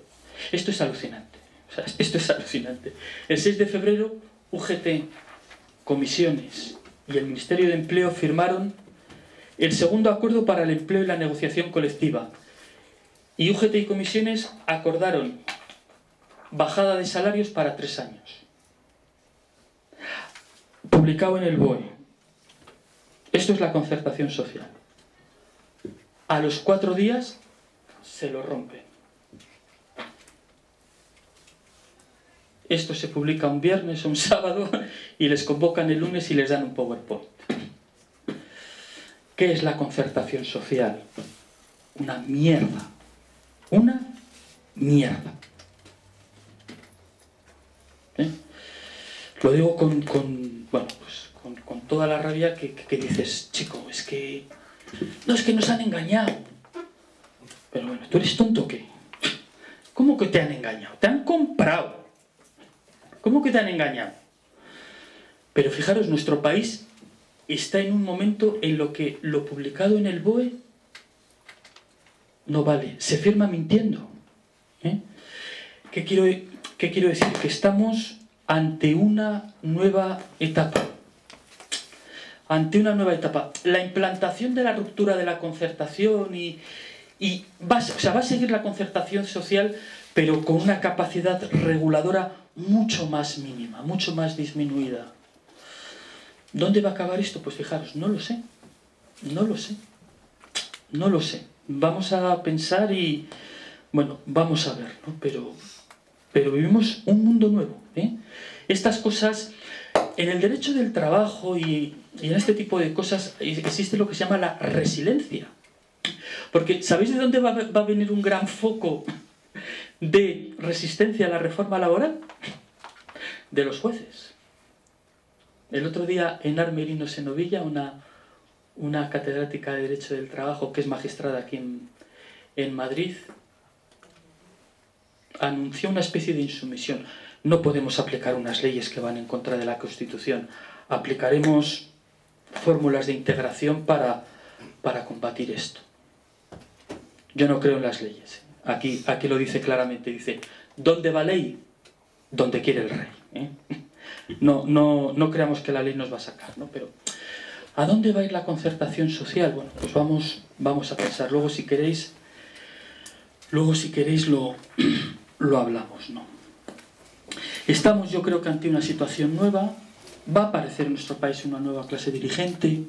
B: Esto es alucinante. O sea, esto es alucinante. El 6 de febrero, UGT, comisiones y el Ministerio de Empleo firmaron el segundo acuerdo para el empleo y la negociación colectiva. Y UGT y comisiones acordaron bajada de salarios para 3 años. Publicado en el BOE. Esto es la concertación social. A los 4 días se lo rompen. Esto se publica un viernes o un sábado y les convocan el lunes y les dan un PowerPoint. ¿Qué es la concertación social? Una mierda. Una mierda. Lo digo con toda la rabia que dices, chico, es que... No, es que nos han engañado. Pero bueno, ¿tú eres tonto o qué? ¿Cómo que te han engañado? Te han comprado. ¿Cómo que te han engañado? Pero fijaros, nuestro país está en un momento en lo que lo publicado en el BOE no vale. Se firma mintiendo. ¿Qué quiero decir? Que estamos ante una nueva etapa. Ante una nueva etapa. La implantación de la ruptura de la concertación va a seguir la concertación social, pero con una capacidad reguladora mucho más mínima, mucho más disminuida. ¿Dónde va a acabar esto? Pues fijaros, no lo sé. No lo sé. No lo sé. Vamos a pensar y... Bueno, vamos a ver, ¿no? Pero vivimos un mundo nuevo, Estas cosas... En el derecho del trabajo y en este tipo de cosas existe lo que se llama la resiliencia. Porque ¿sabéis de dónde va a venir un gran foco de resistencia a la reforma laboral? De los jueces. El otro día Enar Merino Senovilla, una catedrática de Derecho del Trabajo que es magistrada aquí en Madrid, anunció una especie de insumisión. No podemos aplicar unas leyes que van en contra de la Constitución. Aplicaremos fórmulas de integración para combatir esto. Yo no creo en las leyes. Aquí lo dice claramente, dice, ¿dónde va ley? Donde quiere el rey. No creamos que la ley nos va a sacar, ¿no? Pero ¿a dónde va a ir la concertación social? Bueno, pues vamos a pensar. Luego si queréis lo hablamos, ¿no? Estamos, yo creo que ante una situación nueva. Va a aparecer en nuestro país una nueva clase dirigente.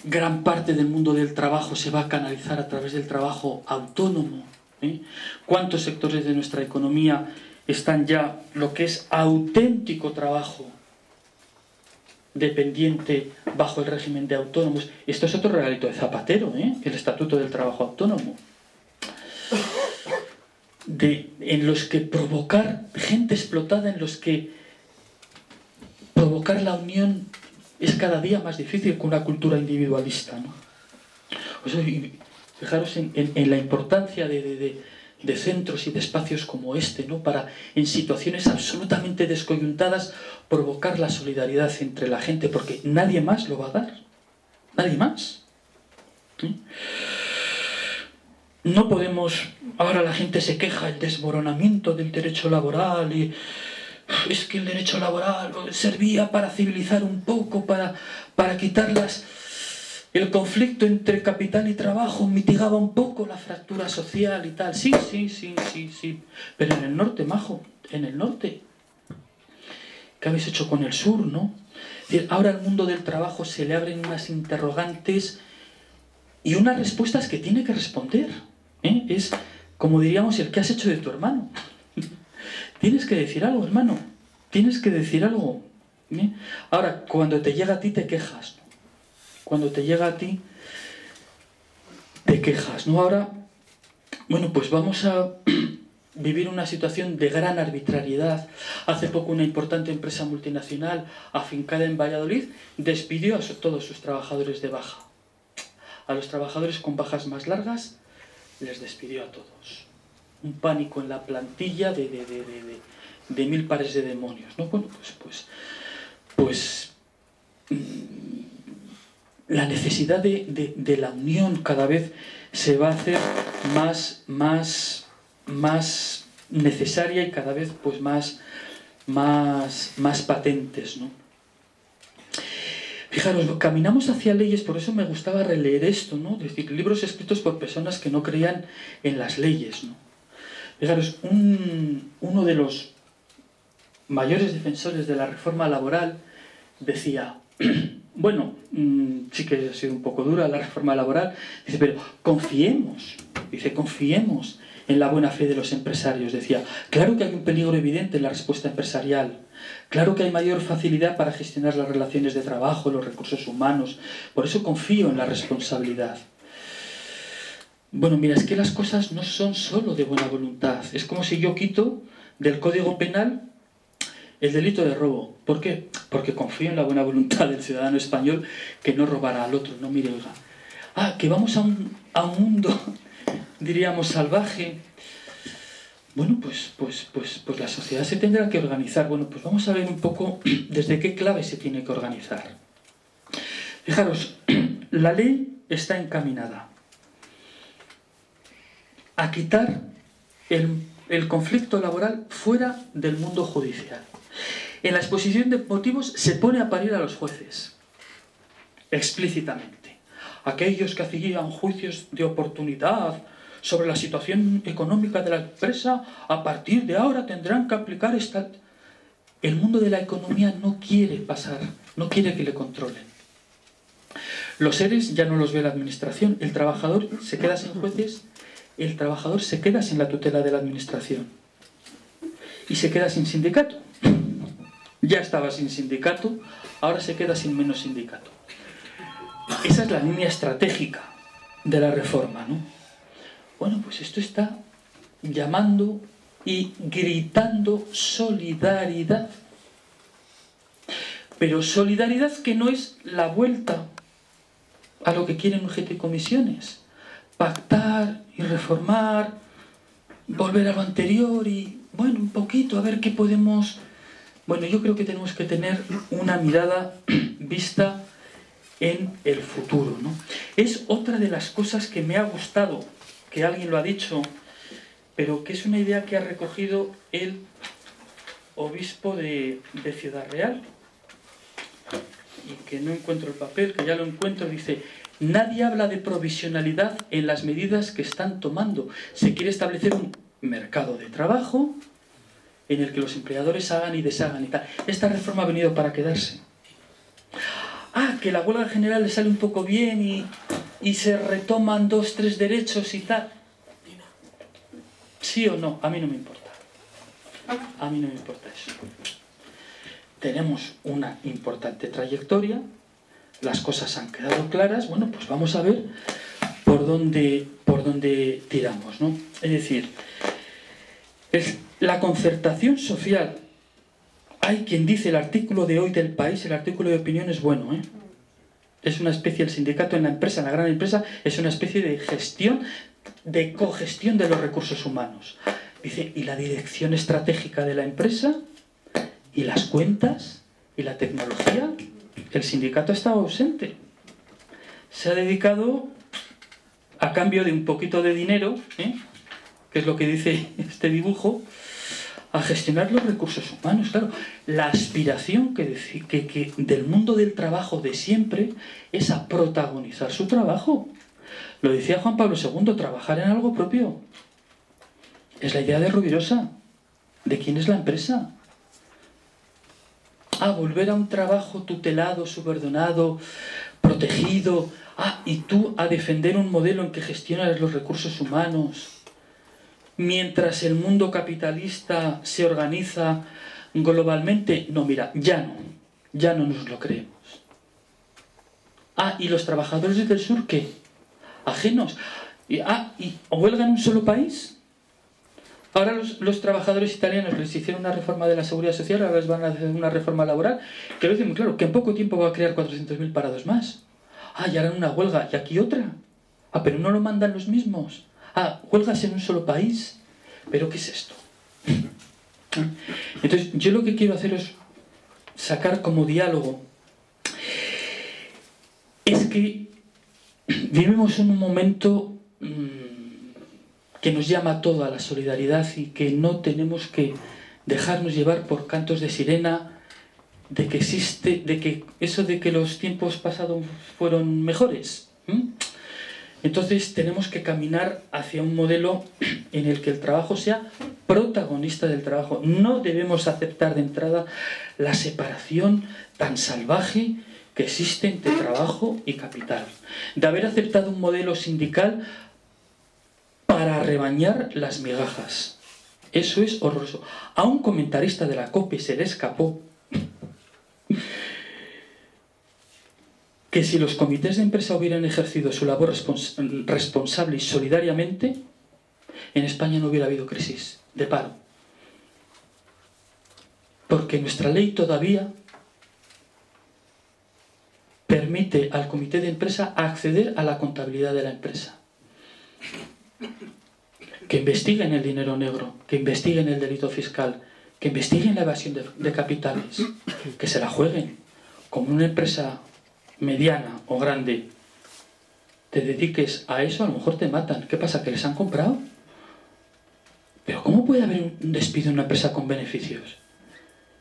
B: Gran parte del mundo del trabajo se va a canalizar a través del trabajo autónomo. ¿Cuántos sectores de nuestra economía están ya lo que es auténtico trabajo dependiente bajo el régimen de autónomos? Esto es otro regalito de Zapatero, el Estatuto del Trabajo Autónomo. En los que provocar gente explotada, en los que provocar la unión es cada día más difícil con una cultura individualista, ¿no? O sea, fijaros en la importancia de centros y de espacios como este, ¿no? Para, en situaciones absolutamente descoyuntadas, provocar la solidaridad entre la gente, porque nadie más lo va a dar. Nadie más. No podemos... Ahora la gente se queja del desmoronamiento del derecho laboral y... Es que el derecho laboral servía para civilizar un poco, para quitarlas... El conflicto entre capital y trabajo mitigaba un poco la fractura social y tal. Sí. Pero en el norte, majo, en el norte. ¿Qué habéis hecho con el sur, no? Es decir, ahora al mundo del trabajo se le abren unas interrogantes y unas respuestas que tiene que responder. Es, como diríamos, el ¿qué has hecho de tu hermano? Tienes que decir algo, hermano. Tienes que decir algo. Ahora, cuando te llega a ti te quejas, ¿no? Cuando te llega a ti te quejas, ¿no? Ahora, bueno, pues vamos a vivir una situación de gran arbitrariedad. Hace poco una importante empresa multinacional afincada en Valladolid despidió a todos sus trabajadores de baja. A los trabajadores con bajas más largas les despidió a todos. Un pánico en la plantilla de 1000 pares de demonios, ¿no? Bueno, pues la necesidad de la unión cada vez se va a hacer más necesaria y cada vez pues más patentes, ¿no? Fijaros, caminamos hacia leyes, por eso me gustaba releer esto, ¿no? Es decir, libros escritos por personas que no creían en las leyes, ¿no? Fijaros, uno de los mayores defensores de la reforma laboral decía, bueno, sí que ha sido un poco dura la reforma laboral, dice, pero confiemos en la buena fe de los empresarios. Decía, claro que hay un peligro evidente en la respuesta empresarial, claro que hay mayor facilidad para gestionar las relaciones de trabajo, los recursos humanos, por eso confío en la responsabilidad. Bueno, mira, es que las cosas no son solo de buena voluntad. Es como si yo quito del Código Penal el delito de robo. ¿Por qué? Porque confío en la buena voluntad del ciudadano español que no robará al otro. No, mire, oiga, que vamos a un mundo, diríamos, salvaje. Bueno, pues la sociedad se tendrá que organizar. Bueno, pues vamos a ver un poco desde qué clave se tiene que organizar. Fijaros, la ley está encaminada a quitar el conflicto laboral fuera del mundo judicial. En la exposición de motivos se pone a parir a los jueces, explícitamente. Aquellos que hacían juicios de oportunidad sobre la situación económica de la empresa, a partir de ahora tendrán que aplicar esta... El mundo de la economía no quiere pasar, no quiere que le controlen. Los seres ya no los ve la administración, el trabajador se queda sin jueces, el trabajador se queda sin la tutela de la administración y se queda sin sindicato. Ya estaba sin sindicato, ahora se queda sin menos sindicato. Esa es la línea estratégica de la reforma, ¿no? Bueno, pues esto está llamando y gritando solidaridad. Pero solidaridad que no es la vuelta a lo que quieren UGT y comisiones. Pactar y reformar, volver a lo anterior y, bueno, un poquito, a ver qué podemos... Bueno, yo creo que tenemos que tener una mirada vista en el futuro, ¿no? Es otra de las cosas que me ha gustado que alguien lo ha dicho, pero que es una idea que ha recogido el obispo de Ciudad Real, y que no encuentro el papel, que ya lo encuentro. Dice: nadie habla de provisionalidad en las medidas que están tomando. Se quiere establecer un mercado de trabajo en el que los empleadores hagan y deshagan y tal. Esta reforma ha venido para quedarse. Que la huelga general le sale un poco bien y se retoman 2, 3 derechos y tal. ¿Sí o no? A mí no me importa. A mí no me importa eso. Tenemos una importante trayectoria, las cosas han quedado claras. Bueno, pues vamos a ver por dónde tiramos, ¿no? Es decir, la concertación social. Hay quien dice, el artículo de hoy del País, el artículo de opinión es bueno, ¿eh? Es una especie, el sindicato en la empresa, en la gran empresa, es una especie de gestión, de cogestión de los recursos humanos. Dice, y la dirección estratégica de la empresa, y las cuentas, y la tecnología, el sindicato ha estado ausente. Se ha dedicado, a cambio de un poquito de dinero, que es lo que dice este dibujo, a gestionar los recursos humanos. Claro, la aspiración que del mundo del trabajo de siempre es a protagonizar su trabajo. Lo decía Juan Pablo II, trabajar en algo propio. Es la idea de Rovirosa. ¿De quién es la empresa? Volver a un trabajo tutelado, subordinado, protegido. Y tú a defender un modelo en que gestionas los recursos humanos, mientras el mundo capitalista se organiza globalmente. No, mira, ya no nos lo creemos. ¿Y los trabajadores del sur qué? ¿Ajenos? ¿Y huelgan en un solo país? Ahora los trabajadores italianos les hicieron una reforma de la seguridad social, ahora les van a hacer una reforma laboral, que lo dicen muy claro, que en poco tiempo va a crear 400.000 parados más. Y harán una huelga, y aquí otra. Pero no lo mandan los mismos. Huelgas en un solo país. ¿Pero qué es esto? Entonces, yo lo que quiero hacer es sacar como diálogo. Es que vivimos en un momento que nos llama todo a la solidaridad y que no tenemos que dejarnos llevar por cantos de sirena de que existe, de que eso de que los tiempos pasados fueron mejores. Entonces tenemos que caminar hacia un modelo en el que el trabajo sea protagonista del trabajo. No debemos aceptar de entrada la separación tan salvaje que existe entre trabajo y capital. De haber aceptado un modelo sindical para rebañar las migajas. Eso es horroroso. A un comentarista de la COPE se le escapó que si los comités de empresa hubieran ejercido su labor responsable y solidariamente, en España no hubiera habido crisis de paro. Porque nuestra ley todavía permite al comité de empresa acceder a la contabilidad de la empresa. Que investiguen el dinero negro, que investiguen el delito fiscal, que investiguen la evasión de capitales, que se la jueguen. Como una empresa mediana o grande te dediques a eso, a lo mejor te matan. ¿Qué pasa? ¿Que les han comprado? ¿Pero cómo puede haber un despido en una empresa con beneficios?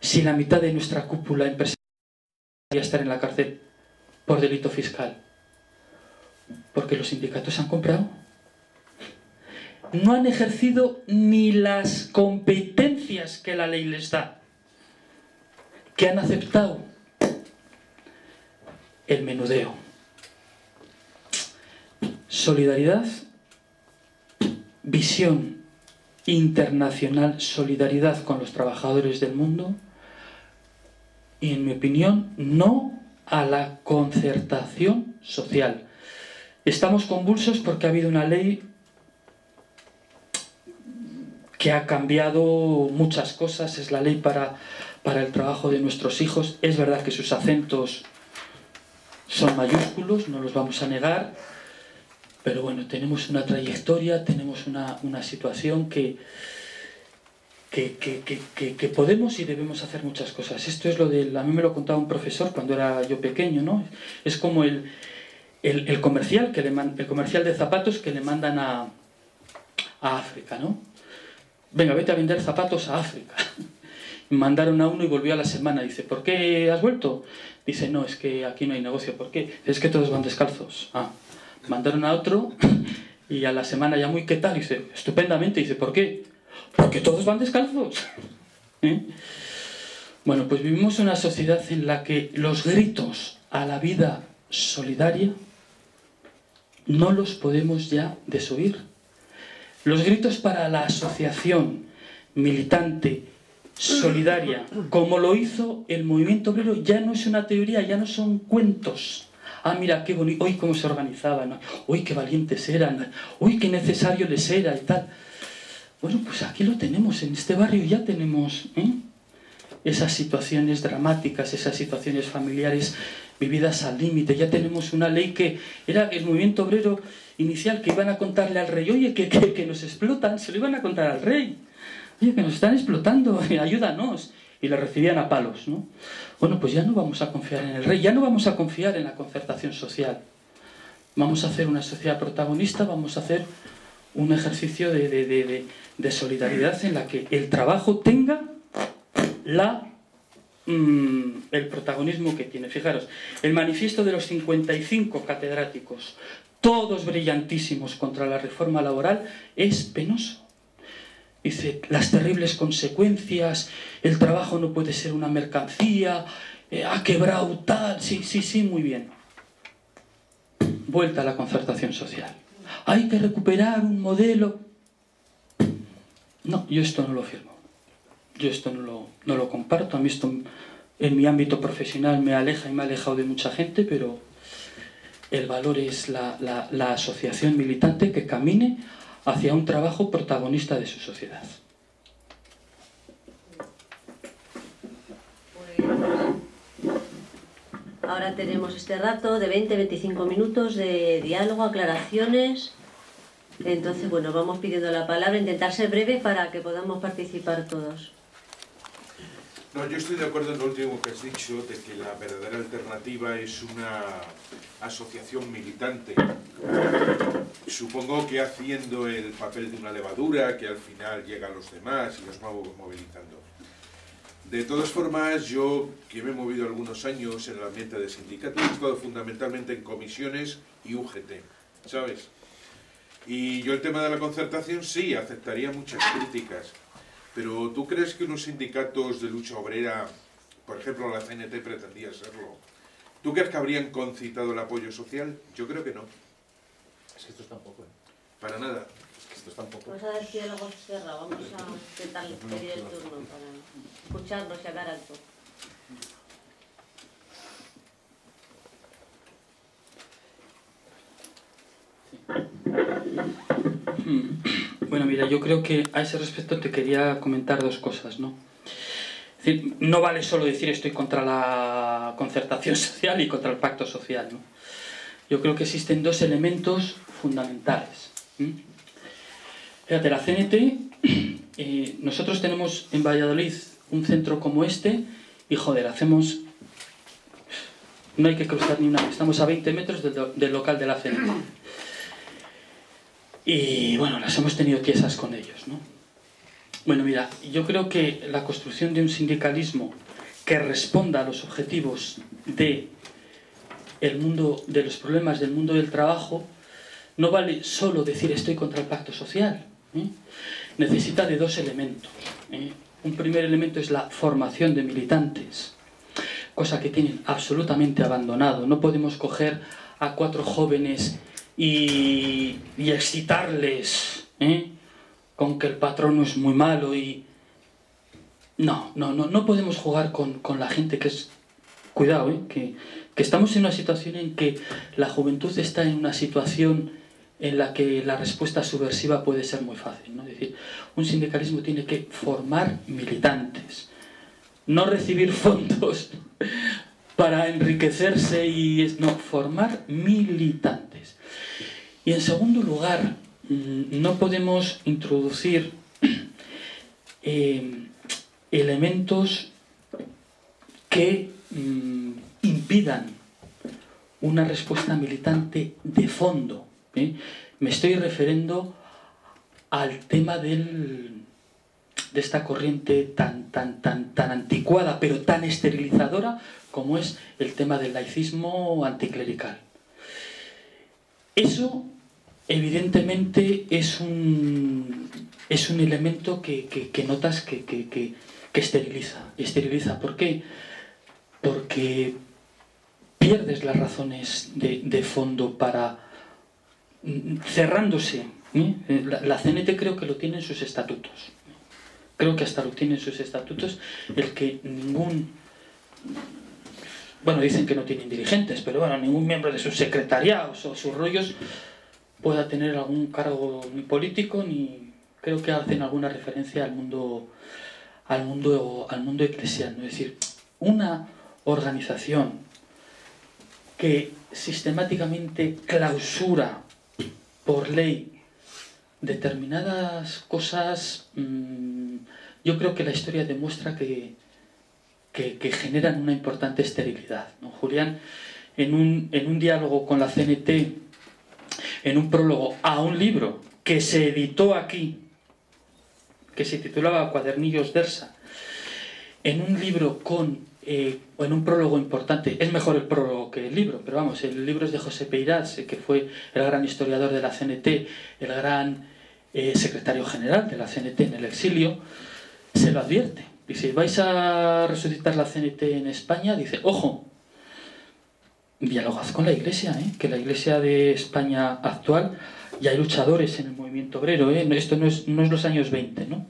B: Si la mitad de nuestra cúpula empresarial debería estar en la cárcel por delito fiscal. Porque los sindicatos han comprado. No han ejercido ni las competencias que la ley les da. Que han aceptado el menudeo. Solidaridad, visión internacional, solidaridad con los trabajadores del mundo y, en mi opinión, no a la concertación social. Estamos convulsos porque ha habido una ley que ha cambiado muchas cosas. Es la ley para el trabajo de nuestros hijos. Es verdad que sus acentos son mayúsculos, no los vamos a negar, pero bueno, tenemos una trayectoria, tenemos una situación que podemos y debemos hacer muchas cosas. Esto es lo del... A mí me lo contaba un profesor cuando era yo pequeño, ¿no? Es como el comercial, el comercial de zapatos que le mandan a a África, ¿no? Venga, vete a vender zapatos a África. Mandaron a uno y volvió a la semana. Dice, ¿por qué has vuelto? Dice, no, es que aquí no hay negocio. ¿Por qué? Es que todos van descalzos. Ah. Mandaron a otro y a la semana ya muy, ¿qué tal? Dice, estupendamente. Dice, ¿por qué? Porque todos van descalzos. ¿Eh? Bueno, pues vivimos en una sociedad en la que los gritos a la vida solidaria no los podemos ya desoír. Los gritos para la asociación militante, solidaria, como lo hizo el movimiento obrero, ya no es una teoría, ya no son cuentos. Ah, mira, qué bonito, uy, cómo se organizaban, uy, qué valientes eran, uy, qué necesario les era y tal. Bueno, pues aquí lo tenemos, en este barrio ya tenemos esas situaciones dramáticas, esas situaciones familiares vividas al límite. Ya tenemos una ley que era el movimiento obrero inicial, que iban a contarle al rey, oye, que nos explotan, se lo iban a contar al rey. Oye, que nos están explotando, ayúdanos. Y le recibían a palos, ¿no? Bueno, pues ya no vamos a confiar en el rey, ya no vamos a confiar en la concertación social. Vamos a hacer una sociedad protagonista, vamos a hacer un ejercicio de solidaridad en la que el trabajo tenga el protagonismo que tiene. Fijaros, el manifiesto de los 55 catedráticos, todos brillantísimos contra la reforma laboral, es penoso. Dice, las terribles consecuencias, el trabajo no puede ser una mercancía, ha quebrado tal, sí, muy bien. Vuelta a la concertación social. Hay que recuperar un modelo. No, yo esto no lo firmo. Yo esto no lo comparto. A mí esto en mi ámbito profesional me aleja y me ha alejado de mucha gente, pero el valor es la asociación militante que camine hacia un trabajo protagonista de su sociedad.
A: Pues ahora tenemos este rato de 20-25 minutos de diálogo, aclaraciones. Entonces, bueno, vamos pidiendo la palabra, intentar ser breve para que podamos participar todos.
C: No, yo estoy de acuerdo en lo último que has dicho, de que la verdadera alternativa es una asociación militante. Supongo que haciendo el papel de una levadura que al final llega a los demás y los va movilizando. De todas formas, yo, que me he movido algunos años en el ambiente de sindicatos, he estado fundamentalmente en comisiones y UGT, ¿sabes? Y yo el tema de la concertación sí, aceptaría muchas críticas. Pero ¿tú crees que unos sindicatos de lucha obrera, por ejemplo la CNT pretendía serlo, ¿tú crees que habrían concitado el apoyo social? Yo creo que no.
D: Es que esto está un poco,
C: Para nada.
D: Es que esto está un poco.
A: Vamos a dar diálogo cerrado, vamos a intentar pedir el turno para escucharnos y hablar alto.
B: Bueno, mira, yo creo que a ese respecto te quería comentar dos cosas, ¿no? Es decir, no vale solo decir estoy contra la concertación social y contra el pacto social, ¿no? Yo creo que existen dos elementos fundamentales. Fíjate, la CNT, nosotros tenemos en Valladolid un centro como este y, joder, hacemos... No hay que cruzar ni una... Estamos a 20 metros del local de la CNT. Y bueno, las hemos tenido tiesas con ellos, ¿no? Bueno, mira, yo creo que la construcción de un sindicalismo que responda a los objetivos de los problemas del mundo del trabajo no vale solo decir estoy contra el pacto social, ¿eh? Necesita de dos elementos, ¿eh? Un primer elemento es la formación de militantes, cosa que tienen absolutamente abandonado. No podemos coger a 4 jóvenes y excitarles, ¿eh? Con que el patrón no es muy malo y... No podemos jugar con la gente que es... Cuidado, ¿eh? Que estamos en una situación en que la juventud está en una situación en la que la respuesta subversiva puede ser muy fácil, ¿no? Es decir, un sindicalismo tiene que formar militantes, no recibir fondos para enriquecerse no, formar militantes. Y en segundo lugar, no podemos introducir elementos que impidan una respuesta militante de fondo, ¿eh? Me estoy refiriendo al tema de esta corriente tan anticuada, pero tan esterilizadora, como es el tema del laicismo anticlerical. Eso, evidentemente, es un elemento que notas que esteriliza. ¿Por qué? Porque pierdes las razones de fondo para... cerrándose. La CNT creo que lo tiene en sus estatutos. Creo que hasta lo tiene en sus estatutos el que ningún... Bueno, dicen que no tienen dirigentes, pero bueno, ningún miembro de sus secretariados o sus rollos pueda tener algún cargo ni político, ni... Creo que hacen alguna referencia al mundo eclesial, ¿no? Es decir, una organización que sistemáticamente clausura por ley determinadas cosas, yo creo que la historia demuestra que generan una importante esterilidad, ¿no? Julián, en un diálogo con la CNT, en un prólogo a un libro que se editó aquí, que se titulaba Cuadernillos d'Ersa, en un libro o en un prólogo importante, es mejor el prólogo que el libro, pero vamos, el libro es de José Peirás, que fue el gran historiador de la CNT, el gran secretario general de la CNT en el exilio, se lo advierte. Dice, vais a resucitar la CNT en España, dice, ojo, dialogad con la Iglesia, que la Iglesia de España actual, ya hay luchadores en el movimiento obrero, esto no es los años 20, ¿no?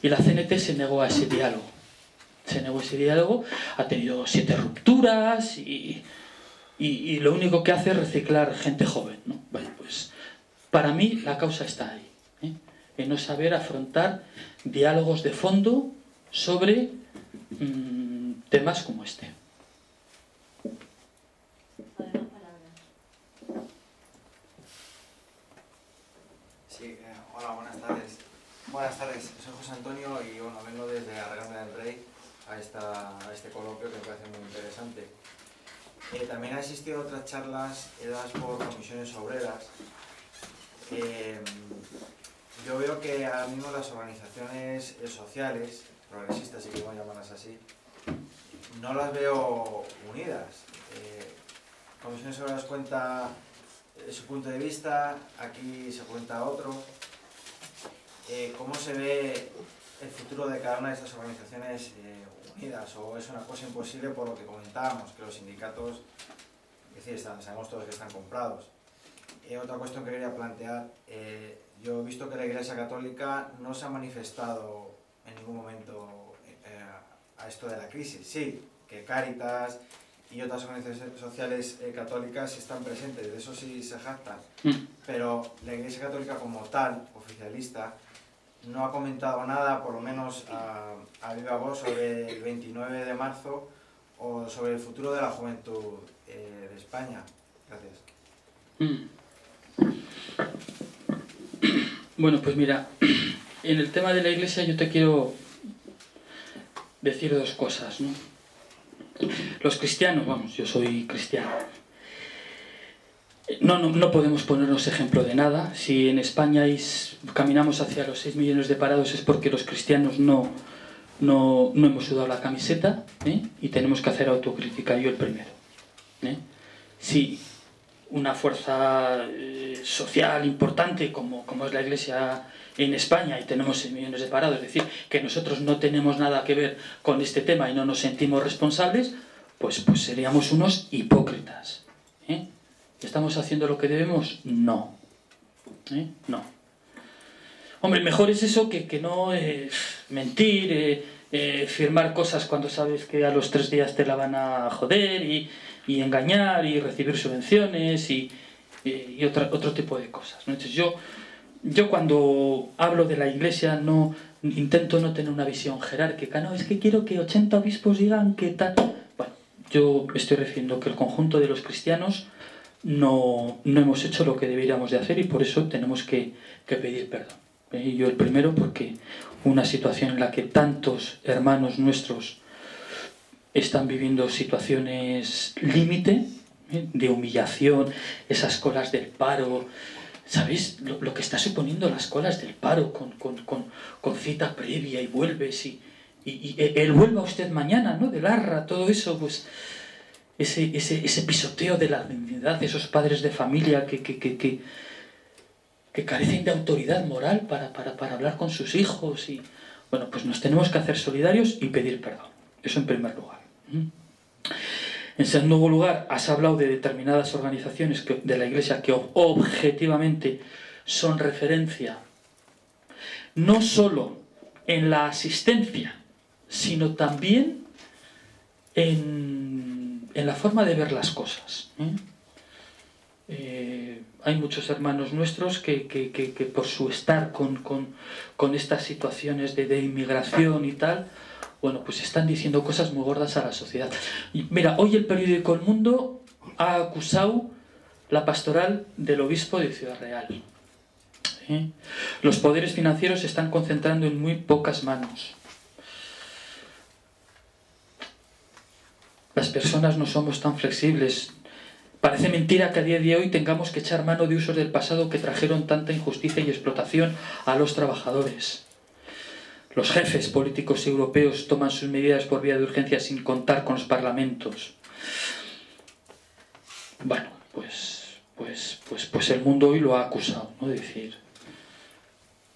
B: Y la CNT se negó a ese diálogo. Ha tenido 7 rupturas y lo único que hace es reciclar gente joven, ¿no? Bueno, pues para mí la causa está ahí, en no saber afrontar diálogos de fondo sobre temas como este.
E: Sí, hola, buenas tardes. Buenas tardes, soy José Antonio y bueno, vengo desde Arganda del Rey a este coloquio que me parece muy interesante. También he asistido a otras charlas dadas por comisiones obreras. Yo veo que ahora mismo las organizaciones sociales, progresistas, si queremos llamarlas así, no las veo unidas. Comisiones obreras cuenta su punto de vista, aquí se cuenta otro. ¿Cómo se ve el futuro de cada una de estas organizaciones unidas? ¿O es una cosa imposible por lo que comentábamos, que los sindicatos, es decir, sabemos todos que están comprados? Otra cuestión que quería plantear, yo he visto que la Iglesia Católica no se ha manifestado en ningún momento a esto de la crisis. Sí, que Cáritas y otras organizaciones sociales católicas están presentes, de eso sí se jactan, pero la Iglesia Católica como tal, oficialista, no ha comentado nada, por lo menos a viva voz, sobre el 29 de marzo o sobre el futuro de la juventud de España. Gracias.
B: Bueno, pues mira, en el tema de la Iglesia yo te quiero decir 2 cosas, ¿no? Los cristianos, vamos, yo soy cristiano. No podemos ponernos ejemplo de nada. Si en España caminamos hacia los 6 millones de parados es porque los cristianos no hemos sudado la camiseta, y tenemos que hacer autocrítica, yo el primero. Si una fuerza social importante como es la Iglesia en España y tenemos 6 millones de parados, es decir, que nosotros no tenemos nada que ver con este tema y no nos sentimos responsables, pues seríamos unos hipócritas. ¿Estamos haciendo lo que debemos? No. No. Hombre, mejor es eso que no mentir, firmar cosas cuando sabes que a los 3 días te la van a joder y engañar y recibir subvenciones y otro tipo de cosas, ¿no? Entonces yo cuando hablo de la Iglesia intento no tener una visión jerárquica, no, es que quiero que 80 obispos digan que tal. Bueno, yo me estoy refiriendo que el conjunto de los cristianos no hemos hecho lo que deberíamos de hacer y por eso tenemos que pedir perdón. Yo el primero, porque una situación en la que tantos hermanos nuestros están viviendo situaciones límite, de humillación, esas colas del paro, ¿sabéis lo que está suponiendo las colas del paro con cita previa y vuelves y él vuelva usted mañana, ¿no? Del Arra, todo eso, pues ese pisoteo de la dignidad, esos padres de familia que carecen de autoridad moral para hablar con sus hijos y bueno, pues nos tenemos que hacer solidarios y pedir perdón. Eso en primer lugar. En segundo lugar, has hablado de determinadas organizaciones de la Iglesia que objetivamente son referencia no solo en la asistencia, sino también en la forma de ver las cosas. Hay muchos hermanos nuestros que por su estar con estas situaciones de inmigración y tal, bueno, pues están diciendo cosas muy gordas a la sociedad. Y mira, hoy el periódico El Mundo ha acusado la pastoral del obispo de Ciudad Real. Los poderes financieros se están concentrando en muy pocas manos. Las personas no somos tan flexibles. Parece mentira que a día de hoy tengamos que echar mano de usos del pasado que trajeron tanta injusticia y explotación a los trabajadores. Los jefes políticos europeos toman sus medidas por vía de urgencia sin contar con los parlamentos. Bueno, pues el mundo hoy lo ha acusado, ¿no? De decir,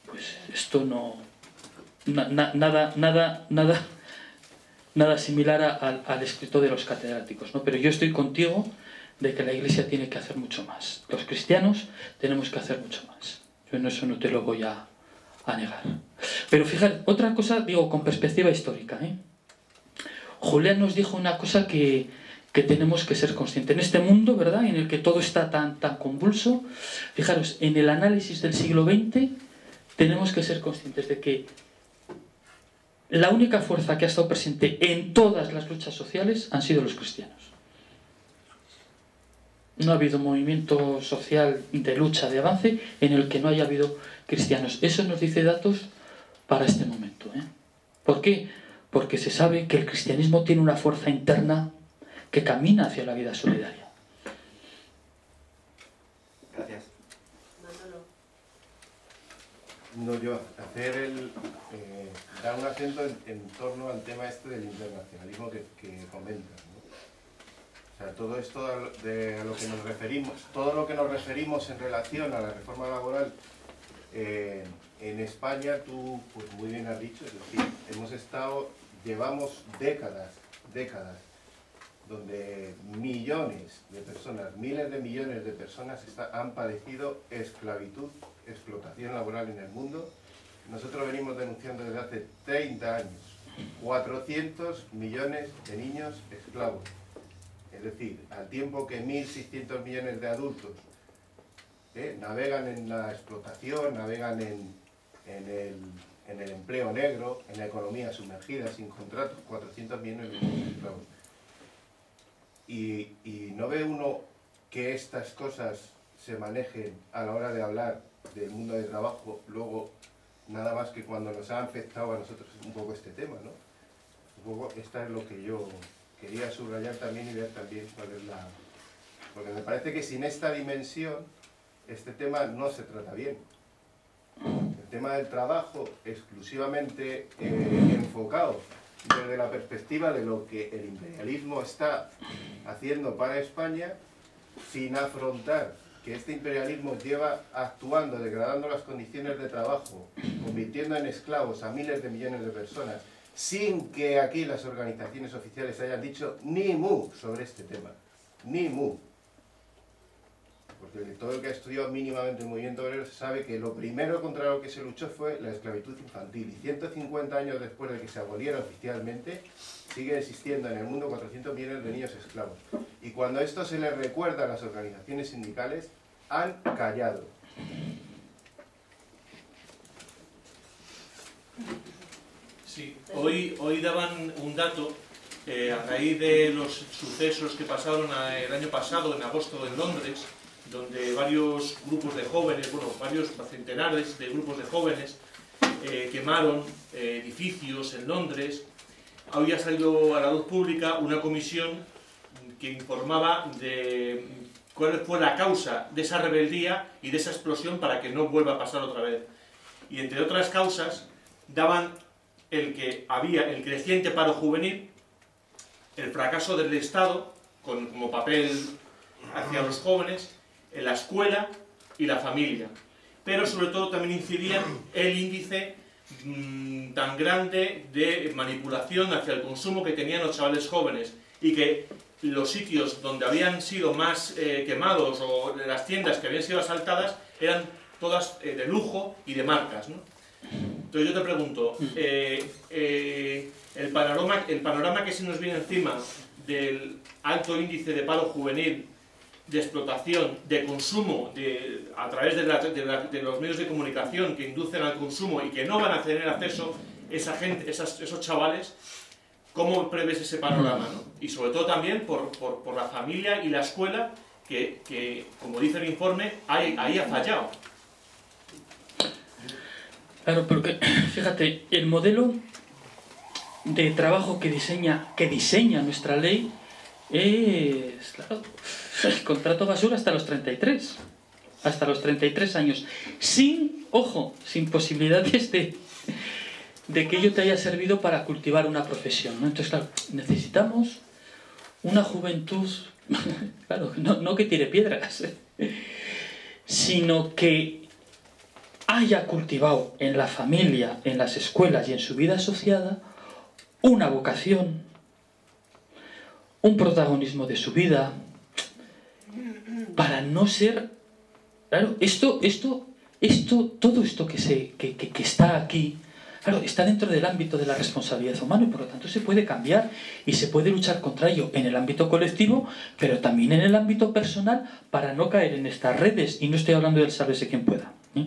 B: pues esto no... Nada similar al escrito de los catedráticos, ¿no? Pero yo estoy contigo de que la Iglesia tiene que hacer mucho más. Los cristianos tenemos que hacer mucho más. Yo en eso no te lo voy a negar. Pero fíjate, otra cosa, digo, con perspectiva histórica, Julián nos dijo una cosa que tenemos que ser conscientes. En este mundo, ¿verdad?, en el que todo está tan convulso, fijaros, en el análisis del siglo XX tenemos que ser conscientes de que la única fuerza que ha estado presente en todas las luchas sociales han sido los cristianos. No ha habido movimiento social de lucha, de avance, en el que no haya habido cristianos. Eso nos dice datos para este momento. ¿Por qué? Porque se sabe que el cristianismo tiene una fuerza interna que camina hacia la vida solidaria.
E: Gracias.
D: No, yo dar un acento en torno al tema este del internacionalismo que comentas, ¿no? O sea, todo esto a lo que nos referimos, todo lo que nos referimos en relación a la reforma laboral en España, tú pues muy bien has dicho, es decir, llevamos décadas donde millones de personas, miles de millones de personas han padecido esclavitud, explotación laboral en el mundo. Nosotros venimos denunciando desde hace 30 años 400 millones de niños esclavos. Es decir, al tiempo que 1.600 millones de adultos navegan en la explotación, navegan en el empleo negro, en la economía sumergida, sin contratos, 400 millones de niños esclavos. Y no ve uno que estas cosas se manejen a la hora de hablar del mundo de trabajo, luego nada más que cuando nos ha afectado a nosotros un poco este tema, ¿no? Un poco esta es lo que yo quería subrayar también y ver también cuál es la... Porque me parece que sin esta dimensión este tema no se trata bien. El tema del trabajo exclusivamente enfocado desde la perspectiva de lo que el imperialismo está haciendo para España, sin afrontar que este imperialismo lleva actuando, degradando las condiciones de trabajo, convirtiendo en esclavos a miles de millones de personas, sin que aquí las organizaciones oficiales hayan dicho ni mu sobre este tema, ni mu. Porque todo el que ha estudiado mínimamente el movimiento obrero sabe que lo primero contra lo que se luchó fue la esclavitud infantil, y 150 años después de que se aboliera oficialmente, sigue existiendo en el mundo 400 millones de niños esclavos. Y cuando esto se les recuerda a las organizaciones sindicales, han callado.
F: Sí, hoy daban un dato a raíz de los sucesos que pasaron el año pasado, en agosto, en Londres, donde varios grupos de jóvenes, bueno, varios centenares de grupos de jóvenes quemaron edificios en Londres. Hoy ha salido a la luz pública una comisión que informaba de cuál fue la causa de esa rebeldía y de esa explosión para que no vuelva a pasar otra vez. Y entre otras causas, daban el que había el creciente paro juvenil, el fracaso del Estado, como papel hacia los jóvenes, en la escuela y la familia. Pero sobre todo también incidía el índice tan grande de manipulación hacia el consumo que tenían los chavales jóvenes, y que los sitios donde habían sido más quemados, o las tiendas que habían sido asaltadas, eran todas de lujo y de marcas, ¿no? Entonces yo te pregunto, el panorama que se nos viene encima del alto índice de paro juvenil, de explotación, de consumo a través de los medios de comunicación que inducen al consumo y que no van a tener acceso esos chavales, ¿cómo prevés ese panorama, ¿no? Y sobre todo también por la familia y la escuela que como dice el informe, ahí ha fallado.
B: Claro, porque fíjate, el modelo de trabajo que diseña nuestra ley es, claro, el contrato basura hasta los 33 años, sin posibilidades de que ello te haya servido para cultivar una profesión, ¿no? Entonces, claro, necesitamos una juventud, claro, no que tire piedras, sino que haya cultivado en la familia, en las escuelas y en su vida asociada una vocación, un protagonismo de su vida, para no ser... Claro, todo esto que está aquí, claro, está dentro del ámbito de la responsabilidad humana y por lo tanto se puede cambiar y se puede luchar contra ello en el ámbito colectivo, pero también en el ámbito personal, para no caer en estas redes. Y no estoy hablando del sálvese quien pueda, ¿eh?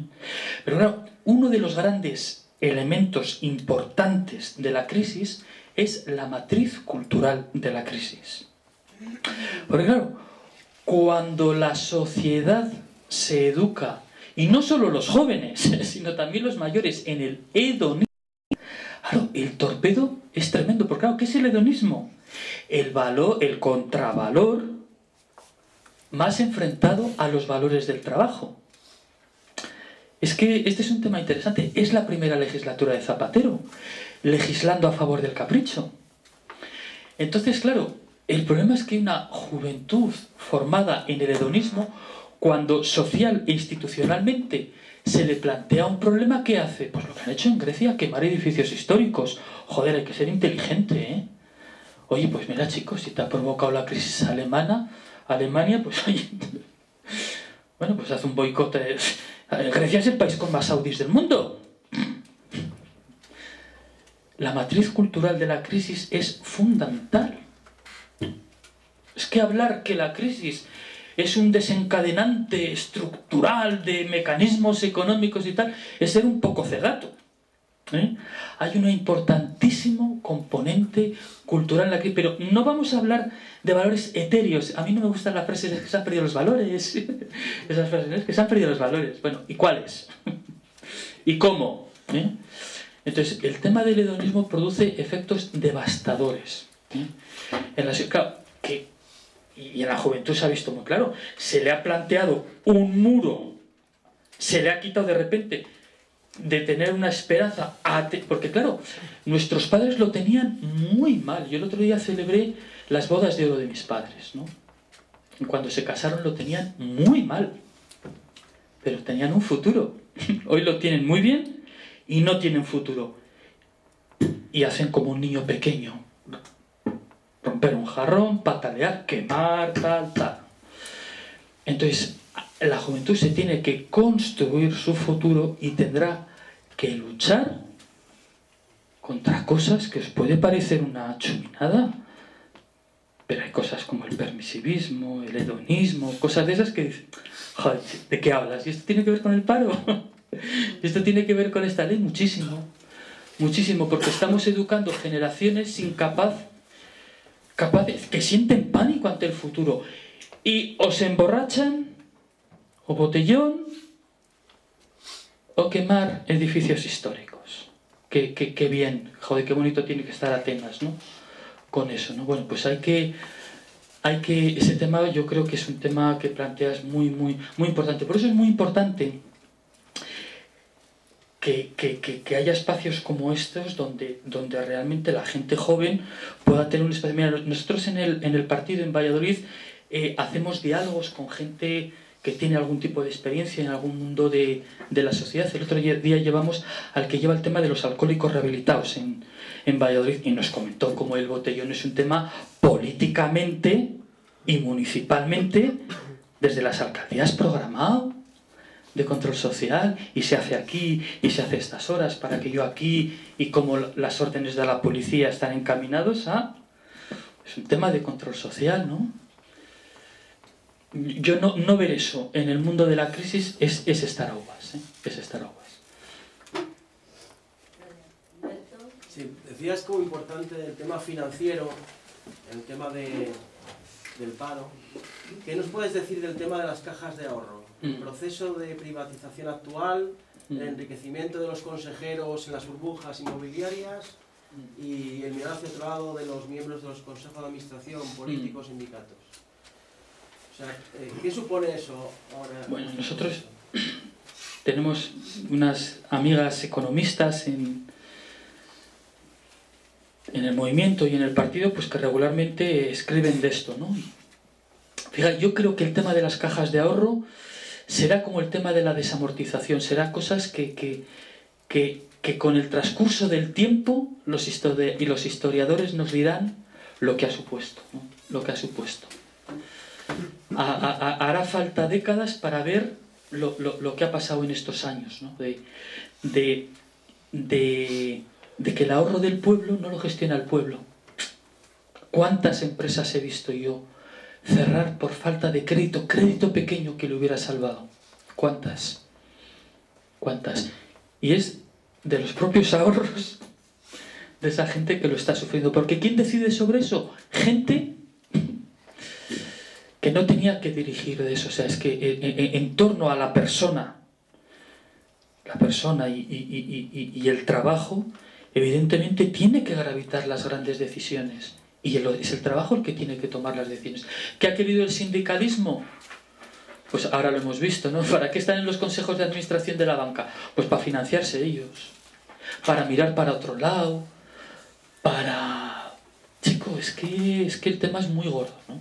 B: Pero claro, uno de los grandes elementos importantes de la crisis es la matriz cultural de la crisis. Porque claro, cuando la sociedad se educa, y no solo los jóvenes, sino también los mayores, en el hedonismo, claro, el torpedo es tremendo. Porque claro, ¿qué es el hedonismo? El contravalor más enfrentado a los valores del trabajo. Es que este es un tema interesante. Es la primera legislatura de Zapatero, legislando a favor del capricho. Entonces, claro, el problema es que una juventud formada en el hedonismo, cuando social e institucionalmente se le plantea un problema, ¿qué hace? Pues lo que han hecho en Grecia, quemar edificios históricos. Joder, hay que ser inteligente, ¿eh? Oye, pues mira, chicos, si te ha provocado la crisis Alemania, pues oye, bueno, pues haz un boicot. Grecia es el país con más saudis del mundo. La matriz cultural de la crisis es fundamental. Es que hablar que la crisis es un desencadenante estructural de mecanismos económicos y tal, es ser un poco cegato, ¿eh? Hay un importantísimo componente cultural en la crisis, pero no vamos a hablar de valores etéreos. A mí no me gustan las frases que se han perdido los valores. Esas frases que se han perdido los valores. Bueno, ¿y cuáles? ¿Y cómo? ¿Eh? Entonces, el tema del hedonismo produce efectos devastadores, ¿eh? Y en la juventud se ha visto muy claro. Se le ha planteado un muro, se le ha quitado de repente de tener una esperanza, porque claro, nuestros padres lo tenían muy mal. Yo el otro día celebré las bodas de oro de mis padres, ¿no? Y cuando se casaron lo tenían muy mal, pero tenían un futuro. Hoy lo tienen muy bien y no tienen futuro. Y hacen como un niño pequeño. Romper un jarrón, patalear, quemar, tal. Entonces, la juventud se tiene que construir su futuro y tendrá que luchar contra cosas que os puede parecer una chuminada, pero hay cosas como el permisivismo, el hedonismo, cosas de esas que dicen, joder, ¿de qué hablas? ¿Y esto tiene que ver con el paro? ¿Y esto tiene que ver con esta ley? Muchísimo, porque estamos educando generaciones capaces, que sienten pánico ante el futuro, y o se emborrachan, o botellón, o quemar edificios históricos. Qué bien, joder, qué bonito tiene que estar Atenas, ¿no? Con eso, ¿no? Bueno, pues hay que ese tema yo creo que es un tema que planteas muy importante. Por eso es muy importante que haya espacios como estos donde realmente la gente joven pueda tener un espacio. Mira, nosotros en el partido en Valladolid hacemos diálogos con gente que tiene algún tipo de experiencia en algún mundo de la sociedad. El otro día llevamos al que lleva el tema de los alcohólicos rehabilitados en Valladolid y nos comentó cómo el botellón es un tema políticamente y municipalmente desde las alcaldías programado de control social, y se hace aquí y se hace estas horas para que yo aquí, y como las órdenes de la policía están encaminados a... Es un tema de control social, ¿no? Yo no ver eso en el mundo de la crisis es estar aguas, ¿eh? Es estar aguas.
G: Sí, decías como importante el tema financiero, el tema del paro. ¿Qué nos puedes decir del tema de las cajas de ahorro? El proceso de privatización actual, el enriquecimiento de los consejeros en las burbujas inmobiliarias y el mirar hacia otro lado de los miembros de los consejos de administración, políticos, sindicatos. O sea, ¿qué supone eso ahora?
B: Bueno, nosotros tenemos unas amigas economistas en el movimiento y en el partido, pues que regularmente escriben de esto, ¿no? Fíjate, yo creo que el tema de las cajas de ahorro será como el tema de la desamortización, será cosas que con el transcurso del tiempo los historiadores nos dirán lo que ha supuesto, ¿no? Lo que ha supuesto. Hará falta décadas para ver lo que ha pasado en estos años, ¿no? De que el ahorro del pueblo no lo gestiona el pueblo. ¿Cuántas empresas he visto yo cerrar por falta de crédito pequeño que le hubiera salvado? ¿Cuántas? Y es de los propios ahorros de esa gente que lo está sufriendo. Porque ¿quién decide sobre eso? Gente que no tenía que dirigir de eso. O sea, es que en torno a la persona y el trabajo, evidentemente tiene que gravitar las grandes decisiones. Y es el trabajo el que tiene que tomar las decisiones. ¿Qué ha querido el sindicalismo? Pues ahora lo hemos visto, ¿no? ¿Para qué están en los consejos de administración de la banca? Pues para financiarse ellos, para mirar para otro lado, para... Chico, es que el tema es muy gordo, ¿no?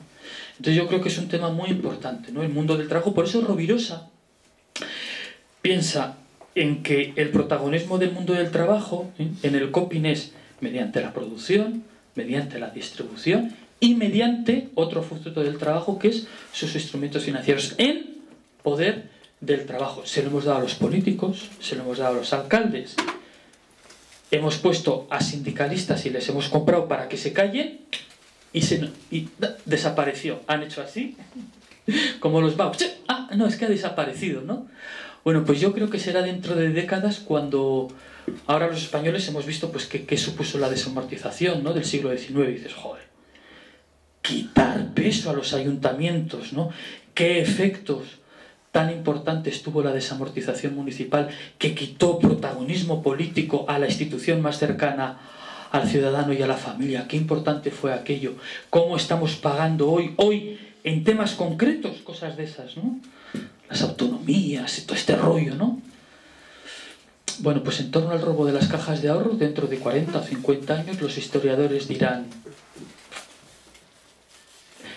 B: Entonces yo creo que es un tema muy importante, ¿no? El mundo del trabajo. Por eso Rovirosa piensa en que el protagonismo del mundo del trabajo, ¿eh?, en el coping es mediante la producción, mediante la distribución y mediante otro fruto del trabajo que es sus instrumentos financieros en poder del trabajo. Se lo hemos dado a los políticos, se lo hemos dado a los alcaldes, hemos puesto a sindicalistas y les hemos comprado para que se callen y desapareció. Han hecho así, como los vagos. Ah, no, es que ha desaparecido, ¿no? Bueno, pues yo creo que será dentro de décadas cuando... Ahora los españoles hemos visto pues qué supuso la desamortización, ¿no?, del siglo XIX, y dices, joder, quitar peso a los ayuntamientos, ¿no? ¿Qué efectos tan importantes tuvo la desamortización municipal que quitó protagonismo político a la institución más cercana al ciudadano y a la familia? Qué importante fue aquello. ¿Cómo estamos pagando hoy en temas concretos cosas de esas, ¿no? Las autonomías y todo este rollo, ¿no? Bueno, pues en torno al robo de las cajas de ahorro, dentro de 40 o 50 años, los historiadores dirán...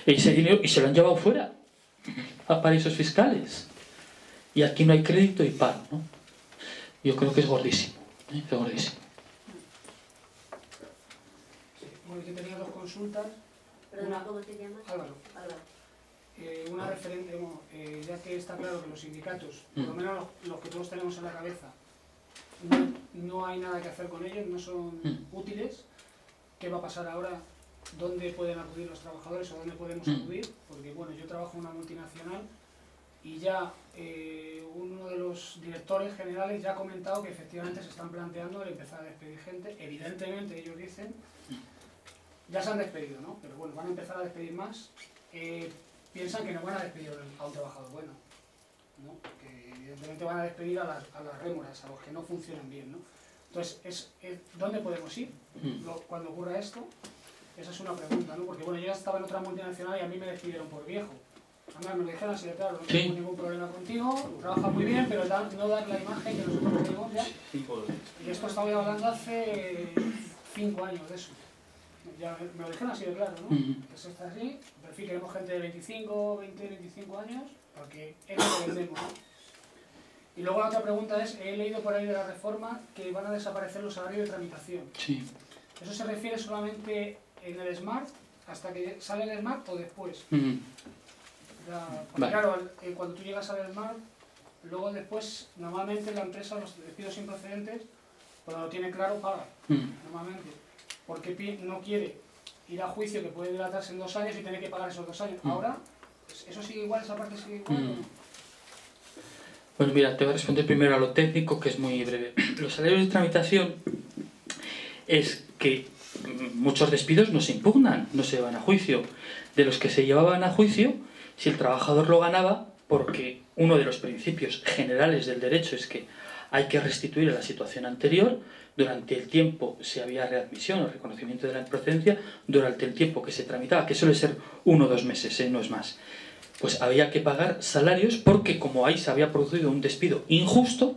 B: Ese dinero, y se lo han llevado fuera, a paraísos fiscales. Y aquí no hay crédito y paro, ¿no? Yo creo que es gordísimo, ¿eh? Es gordísimo.
H: Sí, bueno, yo tenía dos consultas.
A: Perdona, ¿cómo te llamas?
H: Álvaro. Una referente, ya que está claro que los sindicatos, por lo menos los que todos tenemos en la cabeza, no hay nada que hacer con ellos, no son útiles. ¿Qué va a pasar ahora? ¿Dónde pueden acudir los trabajadores o dónde podemos acudir? Porque bueno, yo trabajo en una multinacional y ya uno de los directores generales ya ha comentado que efectivamente se están planteando el empezar a despedir gente. Evidentemente ellos dicen, ya se han despedido, ¿no? Pero bueno, van a empezar a despedir más. Piensan que no van a despedir a un trabajador bueno, ¿no? Que evidentemente van a despedir a las rémoras, a los que no funcionan bien, ¿no? Entonces, ¿dónde podemos ir cuando ocurra esto? Esa es una pregunta, ¿no? Porque bueno, yo ya estaba en otra multinacional y a mí me despidieron por viejo. Además me lo dijeron así de claro, no tengo ningún problema contigo, trabaja muy bien, pero no dar la imagen que nosotros tenemos ya. Y esto estaba hablando hace 5 años de eso. Ya me lo dijeron así de claro, ¿no? Eso está así, pero en fin, queremos gente de 25, 20, 25 años, porque es lo que vendemos, ¿no? Y luego la otra pregunta es, he leído por ahí de la reforma que van a desaparecer los salarios de tramitación.
B: Sí.
H: ¿Eso se refiere solamente en el Smart, hasta que sale el Smart o después? Porque claro, cuando tú llegas al Smart, luego después, normalmente la empresa, los despidos improcedentes, cuando lo tiene claro, paga, normalmente. Porque no quiere ir a juicio que puede dilatarse en 2 años y tener que pagar esos 2 años. Ahora, ¿eso sigue igual, esa parte sigue igual o no?
B: Bueno, mira, te voy a responder primero a lo técnico, que es muy breve. Los salarios de tramitación es que muchos despidos no se impugnan, no se van a juicio. De los que se llevaban a juicio, si el trabajador lo ganaba, porque uno de los principios generales del derecho es que hay que restituir a la situación anterior, durante el tiempo si había readmisión o reconocimiento de la improcedencia, durante el tiempo que se tramitaba, que suele ser 1 o 2 meses, no es más, pues había que pagar salarios porque como ahí se había producido un despido injusto,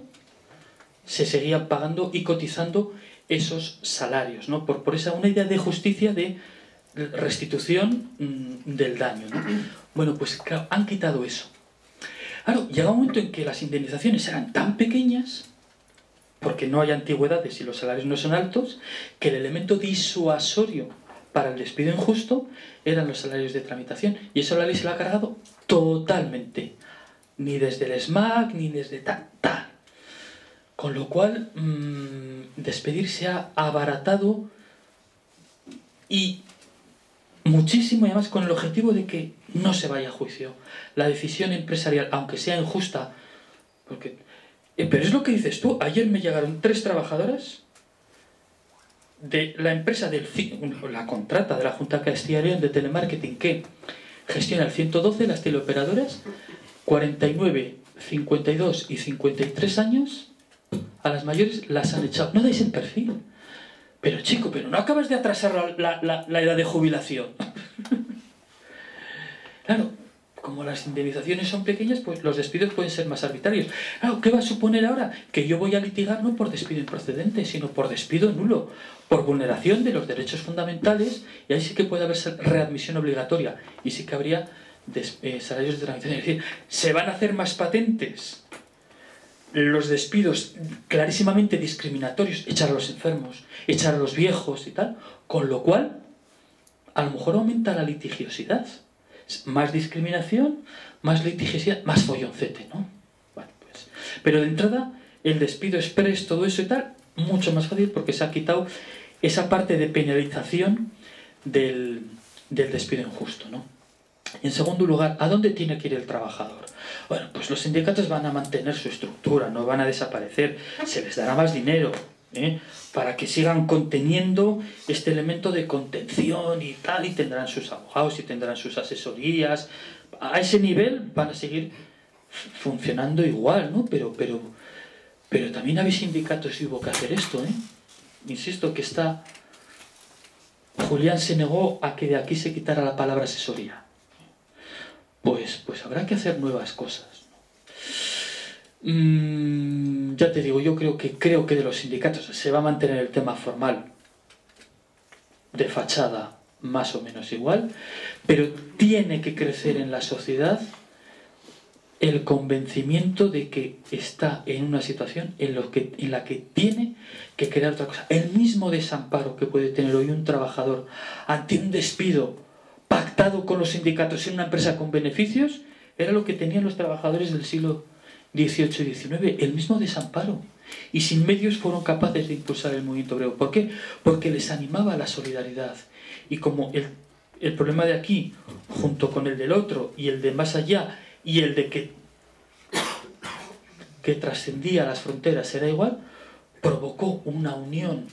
B: se seguían pagando y cotizando esos salarios, ¿no? Por esa una idea de justicia, de restitución del daño, ¿no? Bueno, pues claro, han quitado eso. Claro, llega un momento en que las indemnizaciones eran tan pequeñas, porque no hay antigüedades y los salarios no son altos, que el elemento disuasorio para el despido injusto eran los salarios de tramitación, y eso la ley se lo ha cargado totalmente, ni desde el SMAC ni desde tal. Con lo cual despedir se ha abaratado y muchísimo, y además con el objetivo de que no se vaya a juicio. La decisión empresarial, aunque sea injusta, porque pero es lo que dices tú. Ayer me llegaron 3 trabajadoras de la empresa la contrata de la Junta de Castilla y León de telemarketing que gestiona el 112, las teleoperadoras, 49, 52 y 53 años, a las mayores las han echado. No dais el perfil. Pero chico, pero no acabas de atrasar la edad de jubilación. Claro, como las indemnizaciones son pequeñas, pues los despidos pueden ser más arbitrarios. Claro, ¿qué va a suponer ahora? Que yo voy a litigar no por despido improcedente, sino por despido nulo, por vulneración de los derechos fundamentales, y ahí sí que puede haber readmisión obligatoria, y sí que habría salarios de tramitación. Es decir, se van a hacer más patentes los despidos clarísimamente discriminatorios, echar a los enfermos, echar a los viejos y tal, con lo cual a lo mejor aumenta la litigiosidad. Más discriminación, más litigiosidad, más folloncete, ¿no? Bueno, pues, pero de entrada, el despido express, todo eso y tal, mucho más fácil porque se ha quitado esa parte de penalización del despido injusto, ¿no? Y en segundo lugar, ¿a dónde tiene que ir el trabajador? Bueno, pues los sindicatos van a mantener su estructura, no van a desaparecer, se les dará más dinero, para que sigan conteniendo este elemento de contención y tal, y tendrán sus abogados y tendrán sus asesorías. A ese nivel van a seguir funcionando igual, ¿no? Pero también habéis sindicatos y hubo que hacer esto, Insisto que Julián se negó a que de aquí se quitara la palabra asesoría. Pues habrá que hacer nuevas cosas, ¿no? Ya te digo, yo creo que de los sindicatos se va a mantener el tema formal de fachada más o menos igual, pero tiene que crecer en la sociedad el convencimiento de que está en una situación en la que tiene que crear otra cosa. El mismo desamparo que puede tener hoy un trabajador ante un despido pactado con los sindicatos en una empresa con beneficios, era lo que tenían los trabajadores del siglo XVIII y XIX, el mismo desamparo. Y sin medios fueron capaces de impulsar el movimiento obrero. ¿Por qué? Porque les animaba la solidaridad. Y como el problema de aquí, junto con el del otro, y el de más allá, y el de que trascendía las fronteras era igual, provocó una unión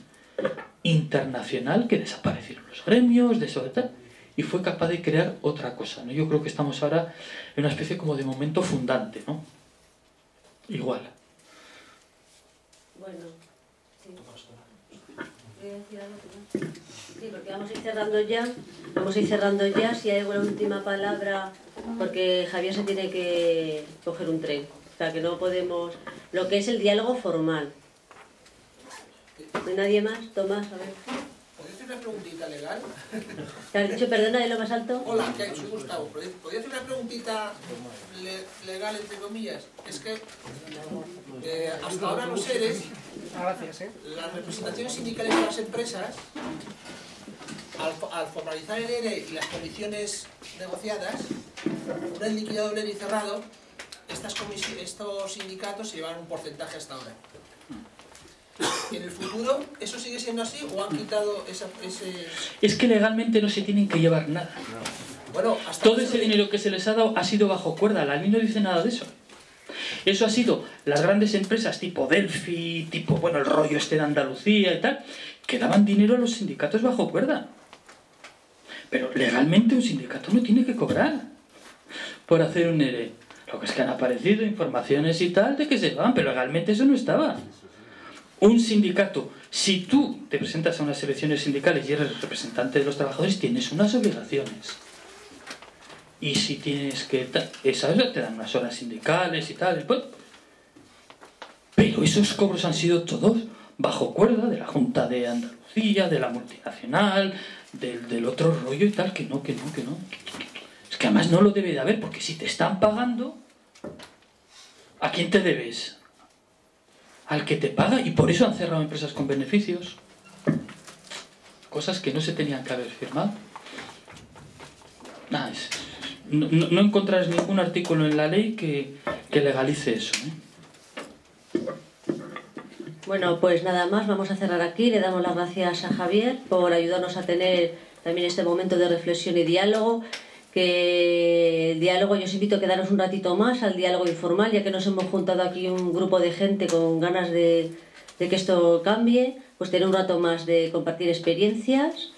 B: internacional que desaparecieron los gremios, y fue capaz de crear otra cosa, ¿no? Yo creo que estamos ahora en una especie como de momento fundante, ¿no? Igual.
A: Bueno, sí. decir algo más. Sí, porque vamos a ir cerrando ya. Si hay alguna última palabra, porque Javier se tiene que coger un tren. O sea, que no podemos... Lo que es el diálogo formal. ¿No hay nadie más? Tomás, a ver.
I: ¿Podría hacer una preguntita legal?
A: ¿Te has dicho perdona de lo más alto?
I: Hola, ¿qué hay? Soy Gustavo. ¿Podría hacer una preguntita legal, entre comillas? Es que hasta ahora los seres, las representaciones sindicales de las empresas, al formalizar el ERE y las condiciones negociadas, una vez liquidado el ERE y cerrado, estos sindicatos se llevan un porcentaje hasta ahora. ¿En el futuro eso sigue siendo así o han quitado ese...?
B: Es que legalmente no se tienen que llevar nada.
I: Bueno,
B: todo ese dinero que se les ha dado ha sido bajo cuerda. La ley no dice nada de eso. Eso ha sido las grandes empresas tipo Delphi, tipo, bueno, el rollo este de Andalucía y tal, que daban dinero a los sindicatos bajo cuerda. Pero legalmente un sindicato no tiene que cobrar por hacer un ERE. Lo que es que han aparecido informaciones y tal de que se van, pero legalmente eso no estaba. Un sindicato, si tú te presentas a unas elecciones sindicales y eres representante de los trabajadores, tienes unas obligaciones. Y si tienes que... ¿sabes? Te dan unas horas sindicales y tal. Pero esos cobros han sido todos bajo cuerda de la Junta de Andalucía, de la multinacional, del otro rollo y tal, que no. Es que además no lo debe de haber, porque si te están pagando, ¿a quién te debes? Al que te paga, y por eso han cerrado empresas con beneficios. Cosas que no se tenían que haber firmado. Nada, no encontrarás ningún artículo en la ley que legalice eso, ¿eh?
A: Bueno, pues nada más, vamos a cerrar aquí. Le damos las gracias a Javier por ayudarnos a tener también este momento de reflexión y diálogo. Que el diálogo, yo os invito a quedaros un ratito más al diálogo informal, ya que nos hemos juntado aquí un grupo de gente con ganas de que esto cambie, pues tener un rato más de compartir experiencias.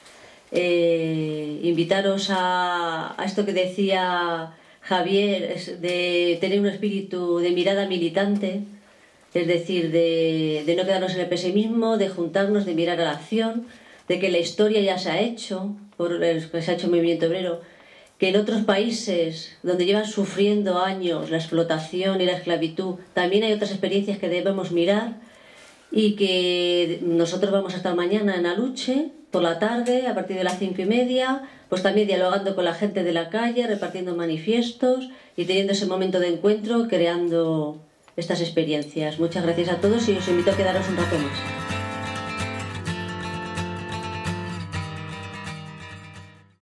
A: Invitaros a esto que decía Javier, de tener un espíritu de mirada militante, es decir, de no quedarnos en el pesimismo, de juntarnos, de mirar a la acción, de que la historia ya se ha hecho, que se ha hecho el movimiento obrero, que en otros países donde llevan sufriendo años la explotación y la esclavitud, también hay otras experiencias que debemos mirar, y que nosotros vamos a estar mañana en Aluche, por la tarde, a partir de las 5:30, pues también dialogando con la gente de la calle, repartiendo manifiestos y teniendo ese momento de encuentro, creando estas experiencias. Muchas gracias a todos y os invito a quedaros un rato más.